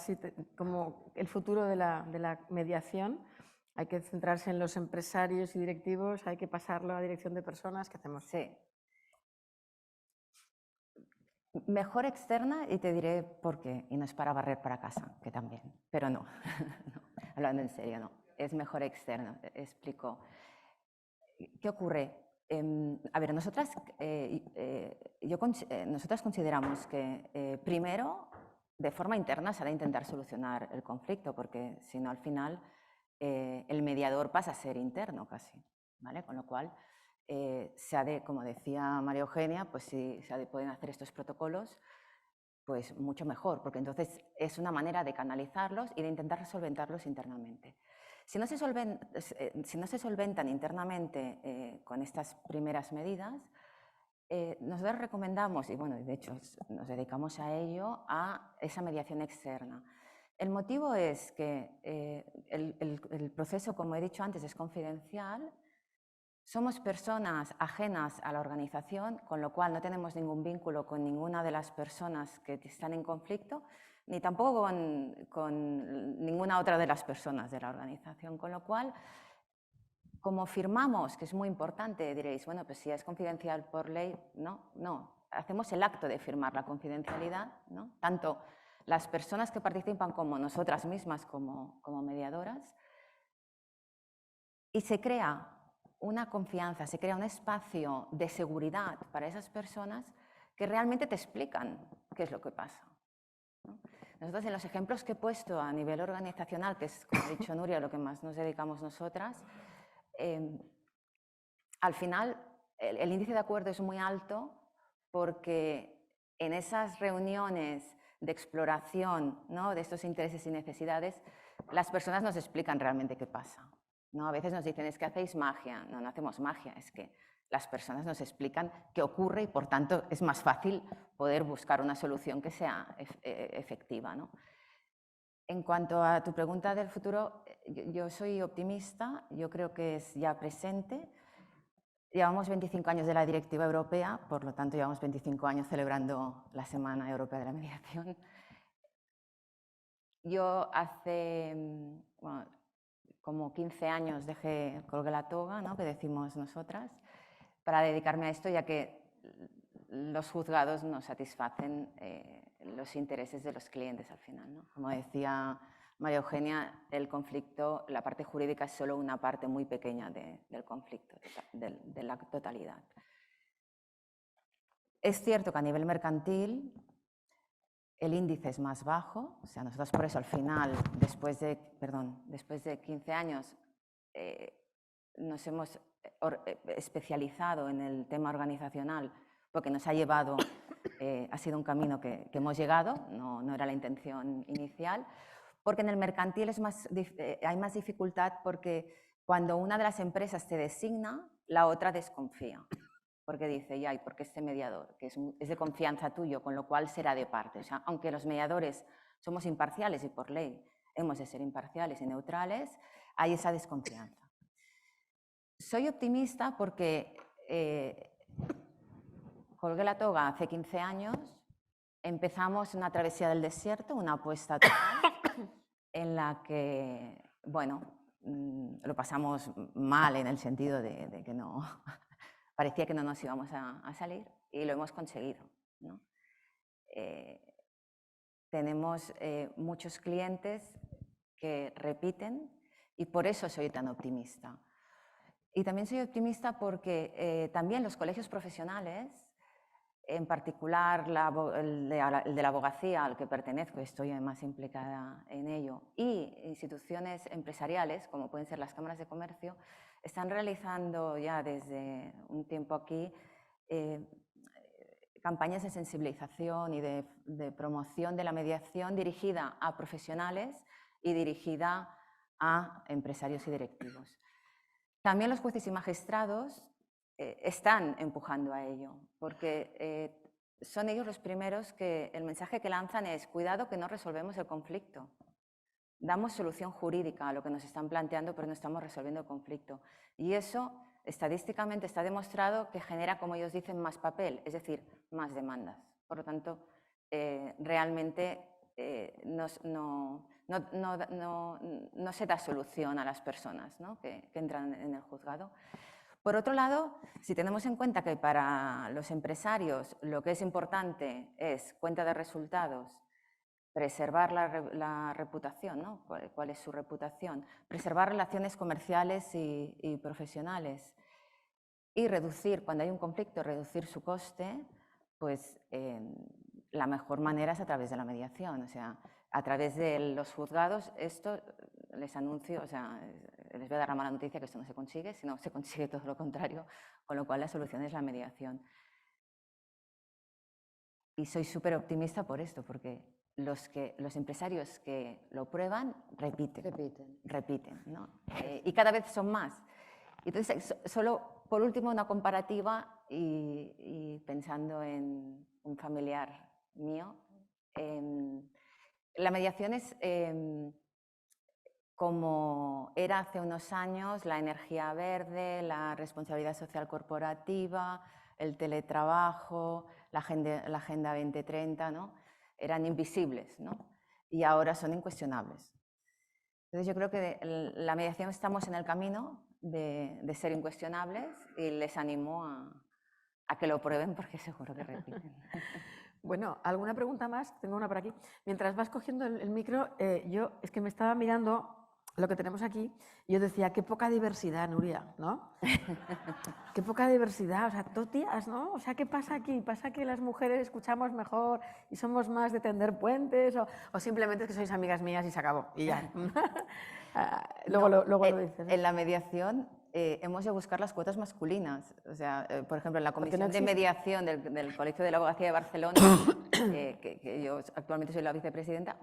Como el futuro de la mediación, hay que centrarse en los empresarios y directivos, hay que pasarlo a dirección de personas, ¿qué hacemos? Sí. Mejor externa, y te diré por qué, y no es para barrer para casa, que también, pero no, no, hablando en serio, no, es mejor externa, explico. ¿Qué ocurre? A ver, nosotras consideramos que primero, de forma interna, se ha de intentar solucionar el conflicto, porque si no, al final, el mediador pasa a ser interno casi, ¿vale? Con lo cual, se ha de, como decía María Eugenia, pues si pueden hacer estos protocolos, pues mucho mejor, porque entonces es una manera de canalizarlos y de intentar solventarlos internamente. Si no se solventan internamente con estas primeras medidas, nosotros recomendamos, y bueno, de hecho nos dedicamos a ello, a esa mediación externa. El motivo es que el proceso, como he dicho antes, es confidencial. Somos personas ajenas a la organización, con lo cual no tenemos ningún vínculo con ninguna de las personas que están en conflicto, ni tampoco con ninguna otra de las personas de la organización. Con lo cual, como firmamos, que es muy importante, diréis, bueno, pues si es confidencial por ley, no, hacemos el acto de firmar la confidencialidad, ¿no? Tanto las personas que participan como nosotras mismas como mediadoras, y se crea una confianza, se crea un espacio de seguridad para esas personas que realmente te explican qué es lo que pasa, ¿no? Nosotros, en los ejemplos que he puesto a nivel organizacional, que es, como ha dicho Nuria, lo que más nos dedicamos nosotras, al final el índice de acuerdo es muy alto porque en esas reuniones de exploración, ¿no?, de estos intereses y necesidades, las personas nos explican realmente qué pasa, ¿no? A veces nos dicen, es que hacéis magia. No, no hacemos magia, es que las personas nos explican qué ocurre y, por tanto, es más fácil poder buscar una solución que sea efectiva, ¿no? En cuanto a tu pregunta del futuro, yo soy optimista, yo creo que es ya presente. Llevamos 25 años de la Directiva Europea, por lo tanto llevamos 25 años celebrando la Semana Europea de la Mediación. Yo hace bueno, como 15 años colgué la toga, ¿no?, que decimos nosotras, para dedicarme a esto, ya que los juzgados no satisfacen los intereses de los clientes al final, ¿no? Como decía María Eugenia, el conflicto, la parte jurídica es solo una parte muy pequeña del conflicto, de la totalidad. Es cierto que a nivel mercantil el índice es más bajo, o sea, nosotros por eso al final, después de 15 años, nos hemos especializado en el tema organizacional, porque nos ha llevado, ha sido un camino que hemos llegado, no era la intención inicial, porque en el mercantil hay más dificultad, porque cuando una de las empresas te designa, la otra desconfía, porque dice, ya, ¿y por qué este mediador? Que es de confianza tuyo, con lo cual será de parte. O sea, aunque los mediadores somos imparciales y por ley hemos de ser imparciales y neutrales, hay esa desconfianza. Soy optimista porque colgué la toga hace 15 años, empezamos una travesía del desierto, una apuesta total, en la que, bueno, lo pasamos mal en el sentido de que no, parecía que no nos íbamos a salir, y lo hemos conseguido, ¿no? Tenemos muchos clientes que repiten y por eso soy tan optimista. Y también soy optimista porque también los colegios profesionales, en particular el de la abogacía al que pertenezco, estoy además implicada en ello, y instituciones empresariales, como pueden ser las cámaras de comercio, están realizando ya desde un tiempo aquí campañas de sensibilización y de promoción de la mediación dirigida a profesionales y dirigida a empresarios y directivos. También los jueces y magistrados están empujando a ello, porque son ellos los primeros que el mensaje que lanzan es: cuidado que no resolvemos el conflicto. Damos solución jurídica a lo que nos están planteando, pero no estamos resolviendo el conflicto. Y eso, estadísticamente, está demostrado que genera, como ellos dicen, más papel, es decir, más demandas. Por lo tanto, realmente no se da solución a las personas, ¿no?, que entran en el juzgado. Por otro lado, si tenemos en cuenta que para los empresarios lo que es importante es cuenta de resultados, preservar la reputación, ¿no?, cuál es su reputación, preservar relaciones comerciales y profesionales, y reducir, cuando hay un conflicto, reducir su coste, pues la mejor manera es a través de la mediación. O sea, a través de los juzgados, esto les anuncio, o sea, les voy a dar la mala noticia que esto no se consigue, sino se consigue todo lo contrario, con lo cual la solución es la mediación. Y soy súper optimista por esto, porque los empresarios que lo prueban repiten, ¿no? Y cada vez son más. Entonces, solo por último una comparativa, y pensando en un familiar mío, la mediación es como era hace unos años la energía verde, la responsabilidad social corporativa, el teletrabajo, la Agenda 2030, ¿no? Eran invisibles, ¿no? Y ahora son incuestionables. Entonces yo creo que la mediación estamos en el camino de ser incuestionables, y les animo a que lo prueben, porque seguro que repiten. Bueno, ¿alguna pregunta más? Tengo una por aquí. Mientras vas cogiendo el micro, yo es que me estaba mirando lo que tenemos aquí, y yo decía, qué poca diversidad, Nuria, ¿no? Qué poca diversidad, o sea, tías, ¿no? O sea, ¿qué pasa aquí? ¿Pasa que las mujeres escuchamos mejor y somos más de tender puentes? ¿O simplemente es que sois amigas mías y se acabó? Y ya. Luego lo dices, ¿no? En la mediación hemos de buscar las cuotas masculinas. O sea, por ejemplo, en la comisión de mediación del Colegio de la Abogacía de Barcelona, que yo actualmente soy la vicepresidenta,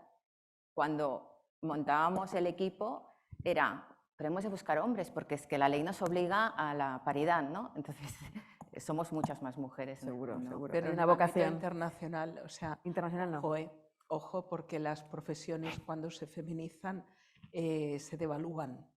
cuando montábamos el equipo era pero hemos de buscar hombres, porque es que la ley nos obliga a la paridad, ¿no? Entonces, somos muchas más mujeres. Seguro, ¿no? seguro. Pero Hay en una el ámbito vocación. internacional, o sea, Internacional no. ojo, porque las profesiones cuando se feminizan se devalúan.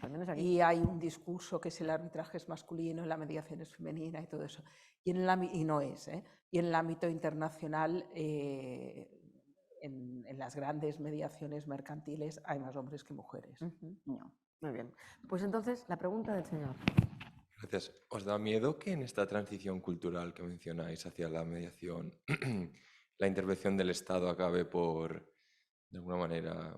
Al menos aquí. Y hay un discurso que es el arbitraje es masculino, la mediación es femenina y todo eso. Y no es, ¿eh? Y en el ámbito internacional, en las grandes mediaciones mercantiles hay más hombres que mujeres. No. Muy bien. Pues entonces, la pregunta del señor. Gracias. ¿Os da miedo que en esta transición cultural que mencionáis hacia la mediación, la intervención del Estado acabe por, de alguna manera,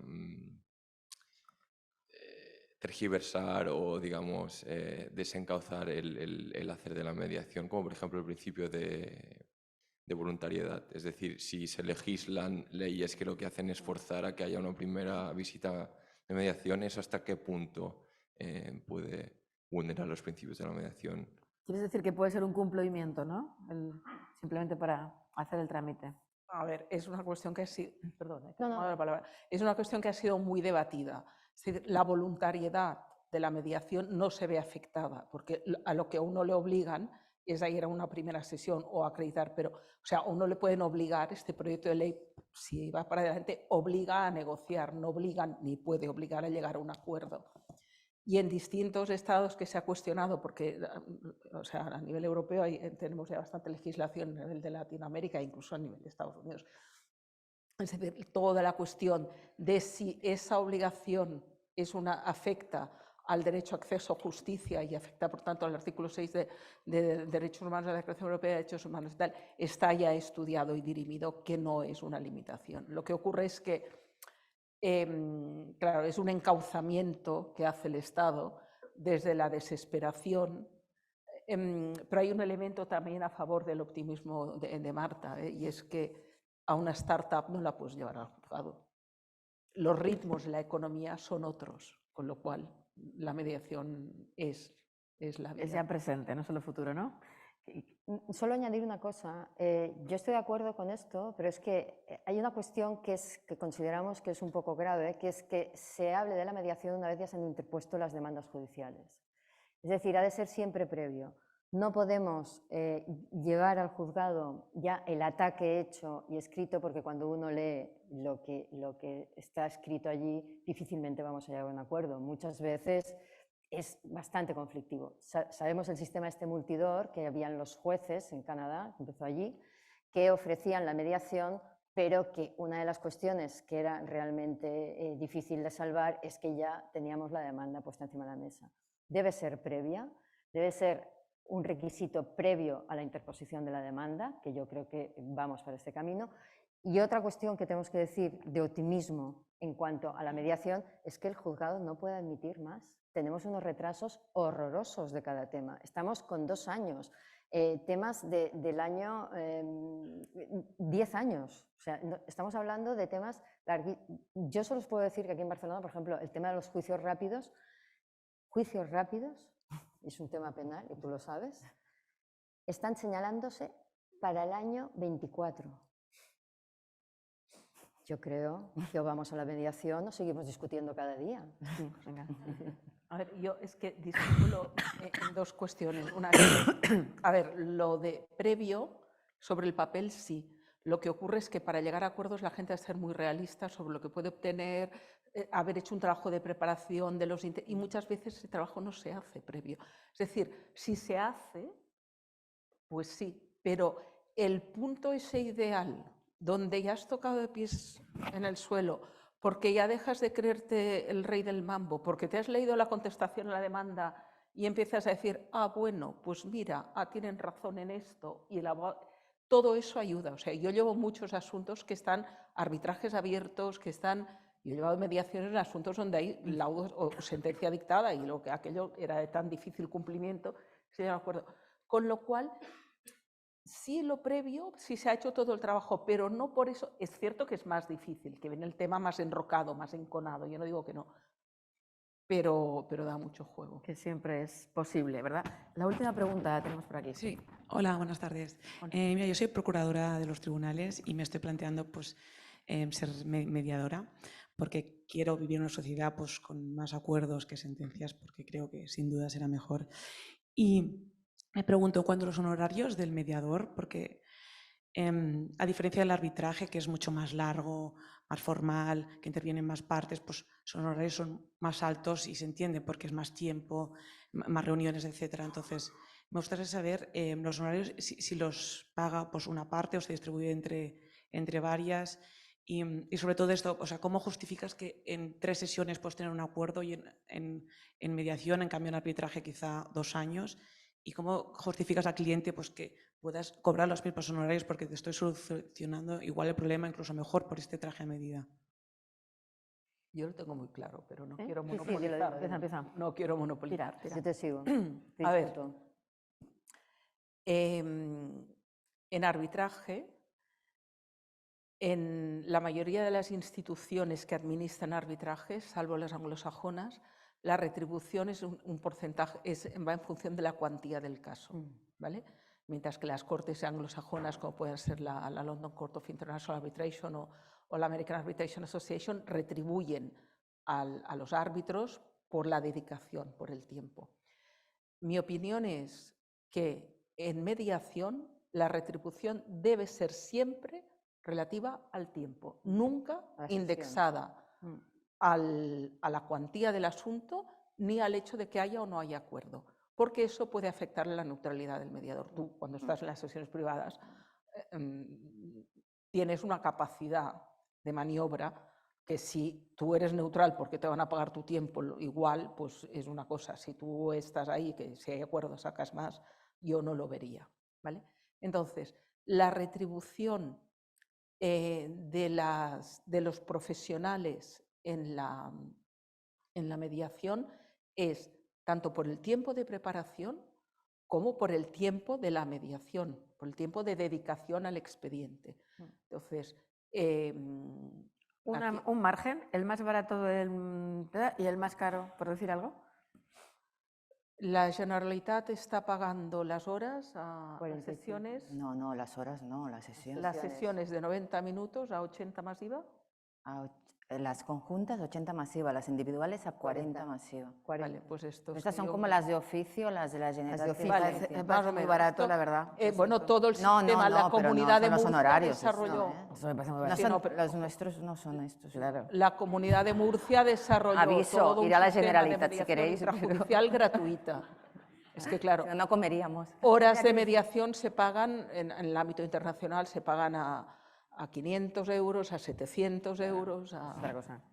tergiversar o, digamos, desencauzar el hacer de la mediación, como por ejemplo el principio de voluntariedad? Es decir, si se legislan leyes que lo que hacen es forzar a que haya una primera visita de mediación, ¿eso hasta qué punto puede vulnerar los principios de la mediación? Quieres decir que puede ser un cumplimiento, ¿no? Simplemente para hacer el trámite. A ver, es una cuestión que ha sido, perdón, No, no. la palabra. Es una cuestión que ha sido muy debatida. Es decir, la voluntariedad de la mediación no se ve afectada, porque a lo que a uno le obligan es a ir a una primera sesión o a acreditar, pero, o sea, a uno le pueden obligar, este proyecto de ley, si va para adelante, obliga a negociar, no obligan ni puede obligar a llegar a un acuerdo. Y en distintos estados que se ha cuestionado, porque o sea, a nivel europeo tenemos ya bastante legislación a nivel de Latinoamérica, incluso a nivel de Estados Unidos. Es decir, toda la cuestión de si esa obligación afecta al derecho a acceso a justicia y afecta, por tanto, al artículo 6 de Derechos Humanos de la Declaración Europea de Derechos Humanos y tal, está ya estudiado y dirimido que no es una limitación. Lo que ocurre es que claro, es un encauzamiento que hace el Estado desde la desesperación, pero hay un elemento también a favor del optimismo de Marta, y es que a una startup no la puedes llevar al juzgado. Los ritmos de la economía son otros, con lo cual la mediación es la vida. Es ya presente, no solo futuro, ¿no? Solo añadir una cosa. Yo estoy de acuerdo con esto, pero es que hay una cuestión que consideramos que es un poco grave, que es que se hable de la mediación una vez ya se han interpuesto las demandas judiciales. Es decir, ha de ser siempre previo. No podemos llevar al juzgado ya el ataque hecho y escrito, porque cuando uno lee lo que está escrito allí, difícilmente vamos a llegar a un acuerdo. Muchas veces es bastante conflictivo. Sabemos el sistema este multidor, que habían los jueces en Canadá, que empezó allí, que ofrecían la mediación, pero que una de las cuestiones que era realmente difícil de salvar es que ya teníamos la demanda puesta encima de la mesa. Debe ser previa, debe ser un requisito previo a la interposición de la demanda, que yo creo que vamos por este camino. Y otra cuestión que tenemos que decir de optimismo en cuanto a la mediación es que el juzgado no puede admitir más. Tenemos unos retrasos horrorosos de cada tema. Estamos con 2 años, temas del año 10 años. O sea, estamos hablando de temas Yo solo os puedo decir que aquí en Barcelona, por ejemplo, el tema de los juicios rápidos, es un tema penal, y tú lo sabes, están señalándose para el año 24. Yo creo que o vamos a la mediación o seguimos discutiendo cada día. Sí, venga. A ver, yo es que distingo en 2 cuestiones. Una, a ver, lo de previo, sobre el papel sí. Lo que ocurre es que para llegar a acuerdos la gente ha de ser muy realista sobre lo que puede obtener, haber hecho un trabajo de preparación de y muchas veces ese trabajo no se hace previo. Es decir, si se hace, pues sí, pero el punto ese ideal donde ya has tocado de pies en el suelo, porque ya dejas de creerte el rey del mambo, porque te has leído la contestación a la demanda y empiezas a decir, bueno, pues mira, tienen razón en esto, y todo eso ayuda. O sea, yo llevo muchos asuntos que están arbitrajes abiertos, yo he llevado mediaciones en asuntos donde hay laudos o sentencia dictada y lo que aquello era de tan difícil cumplimiento, estoy de acuerdo. Con lo cual, sí, lo previo, sí se ha hecho todo el trabajo, pero no por eso. Es cierto que es más difícil, que viene el tema más enrocado, más enconado, yo no digo que no, pero da mucho juego. Que siempre es posible, ¿verdad? La última pregunta la tenemos por aquí. Sí, hola, buenas tardes. Mira, yo soy procuradora de los tribunales y me estoy planteando pues, ser mediadora, porque quiero vivir en una sociedad pues, con más acuerdos que sentencias, porque creo que sin duda será mejor. Y me pregunto, en cuanto a los honorarios del mediador, porque a diferencia del arbitraje, que es mucho más largo, más formal, que intervienen más partes, pues los honorarios son más altos y se entiende porque es más tiempo, más reuniones, etc. Entonces, me gustaría saber los honorarios, si los paga pues, una parte o se distribuye entre varias. Y sobre todo esto, o sea, ¿cómo justificas que en 3 sesiones puedes tener un acuerdo y en mediación, en cambio en arbitraje quizá 2 años? ¿Y cómo justificas al cliente pues, que puedas cobrar los mismos honorarios porque te estoy solucionando igual el problema, incluso mejor, por este traje a medida? Yo lo tengo muy claro, pero no ¿Sí? quiero Sí, sí, monopolizar. dilo. Empieza. No quiero monopolizar. Tira. Yo te sigo. Te A ver. disfruto. En arbitraje, en la mayoría de las instituciones que administran arbitrajes, salvo las anglosajonas, la retribución es un porcentaje, va en función de la cuantía del caso, ¿vale? Mientras que las cortes anglosajonas, como pueden ser la London Court of International Arbitration o la American Arbitration Association, retribuyen a los árbitros por la dedicación, por el tiempo. Mi opinión es que en mediación la retribución debe ser siempre relativa al tiempo, nunca indexada a la cuantía del asunto ni al hecho de que haya o no haya acuerdo, porque eso puede afectar la neutralidad del mediador. Tú, cuando estás en las sesiones privadas, tienes una capacidad de maniobra que si tú eres neutral porque te van a pagar tu tiempo igual, pues es una cosa. Si tú estás ahí, que si hay acuerdo sacas más, yo no lo vería, ¿vale? Entonces, la retribución de los profesionales en la mediación es tanto por el tiempo de preparación como por el tiempo de la mediación, por el tiempo de dedicación al expediente. Entonces, un margen, el más barato y el más caro, por decir algo. La Generalitat está pagando las horas a sesiones. No, las horas no, las sesiones. Las sesiones de 90 minutos a 80 más IVA. Las conjuntas 80 más IVA, las individuales a 40 más IVA. Vale, pues Estas son como las de oficio, las de la Generalitat. Vale, me parece muy barato, la verdad. Bueno, todo el sistema, la comunidad de Murcia desarrolló. Eso me parece muy barato. Los nuestros no son estos. Claro. La comunidad de Murcia desarrolló todo un ir a la sistema de Generalitat si mediación queréis. intrajudicial gratuita. Es que claro, No comeríamos. horas de mediación se pagan, en el ámbito internacional se pagan a 500 euros, a 700 euros, a... Otra cosa.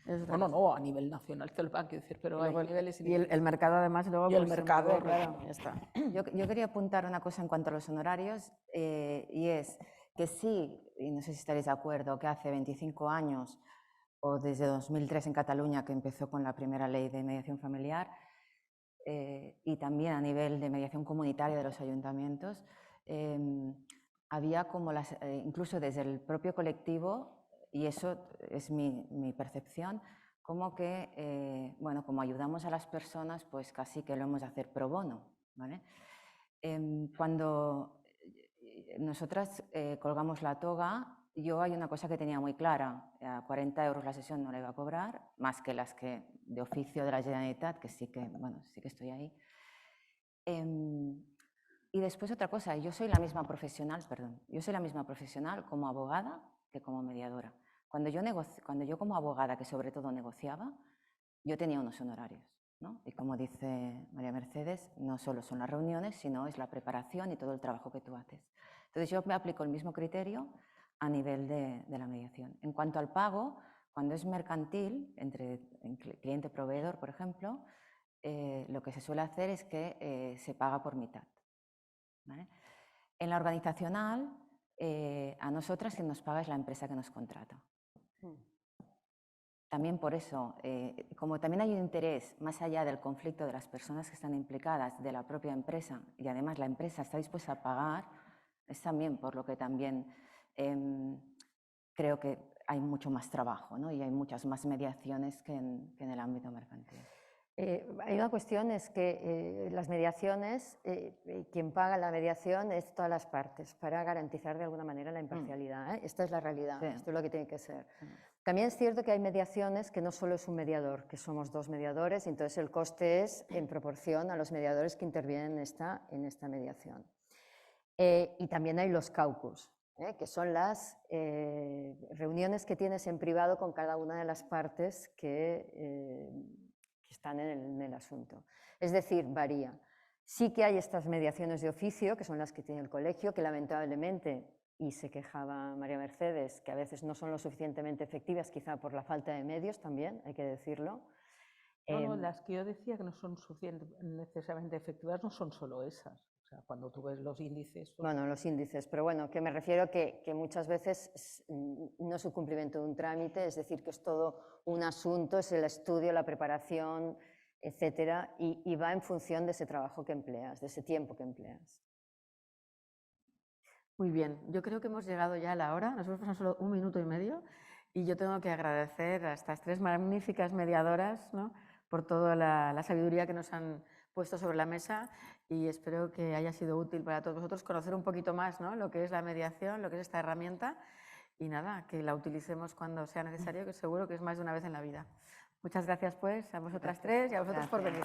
No, a nivel nacional te lo van a decir, pero hay niveles... Y el mercado además luego... Y el mercado, claro, ya está. Yo quería apuntar una cosa en cuanto a los honorarios, y es que sí, y no sé si estaréis de acuerdo, que hace 25 años, o desde 2003 en Cataluña, que empezó con la primera ley de mediación familiar, y también a nivel de mediación comunitaria de los ayuntamientos, había como incluso desde el propio colectivo, y eso es mi percepción, como que, bueno, como ayudamos a las personas, pues casi que lo hemos de hacer pro bono, ¿vale? Cuando nosotras colgamos la toga, yo hay una cosa que tenía muy clara, a 40 euros la sesión no la iba a cobrar, más que las que de oficio de la Generalitat, que sí que, bueno, sí que estoy ahí. Y después otra cosa, yo soy la misma profesional como abogada que como mediadora. Cuando yo como abogada, que sobre todo negociaba, yo tenía unos honorarios, ¿no? Y como dice María Mercedes, no solo son las reuniones, sino es la preparación y todo el trabajo que tú haces. Entonces yo me aplico el mismo criterio a nivel de la mediación. En cuanto al pago, cuando es mercantil, entre cliente-proveedor, por ejemplo, lo que se suele hacer es que se paga por mitad, ¿vale? En la organizacional, a nosotras quien nos paga es la empresa que nos contrata. También por eso, como también hay un interés más allá del conflicto de las personas que están implicadas, de la propia empresa, y además la empresa está dispuesta a pagar, es también por lo que también creo que hay mucho más trabajo, ¿no? Y hay muchas más mediaciones que en el ámbito mercantil. Hay una cuestión, es que las mediaciones, quien paga la mediación es todas las partes, para garantizar de alguna manera la imparcialidad, ¿eh? Esta es la realidad, sí. Esto es lo que tiene que ser. También es cierto que hay mediaciones que no solo es un mediador, que somos dos mediadores, y entonces el coste es en proporción a los mediadores que intervienen en esta mediación. Y también hay los caucus, que son las reuniones que tienes en privado con cada una de las partes que están en el asunto. Es decir, varía. Sí que hay estas mediaciones de oficio, que son las que tiene el colegio, que lamentablemente, y se quejaba María Mercedes, que a veces no son lo suficientemente efectivas, quizá por la falta de medios también, hay que decirlo. No, las que yo decía que no son necesariamente efectivas no son solo esas. O sea, cuando tú ves los índices... Bueno, los índices, pero bueno, que me refiero que muchas veces no es un cumplimiento de un trámite, es decir, que es todo un asunto, es el estudio, la preparación, etcétera, y va en función de ese trabajo que empleas, de ese tiempo que empleas. Muy bien, yo creo que hemos llegado ya a la hora, nosotros pasamos solo 1 minuto y medio, y yo tengo que agradecer a estas 3 magníficas mediadoras, ¿no?, por toda la sabiduría que nos han puesto sobre la mesa, y espero que haya sido útil para todos vosotros conocer un poquito más, ¿no?, lo que es la mediación, lo que es esta herramienta, y nada, que la utilicemos cuando sea necesario, que seguro que es más de una vez en la vida. Muchas gracias pues a vosotras 3 y a vosotros por venir.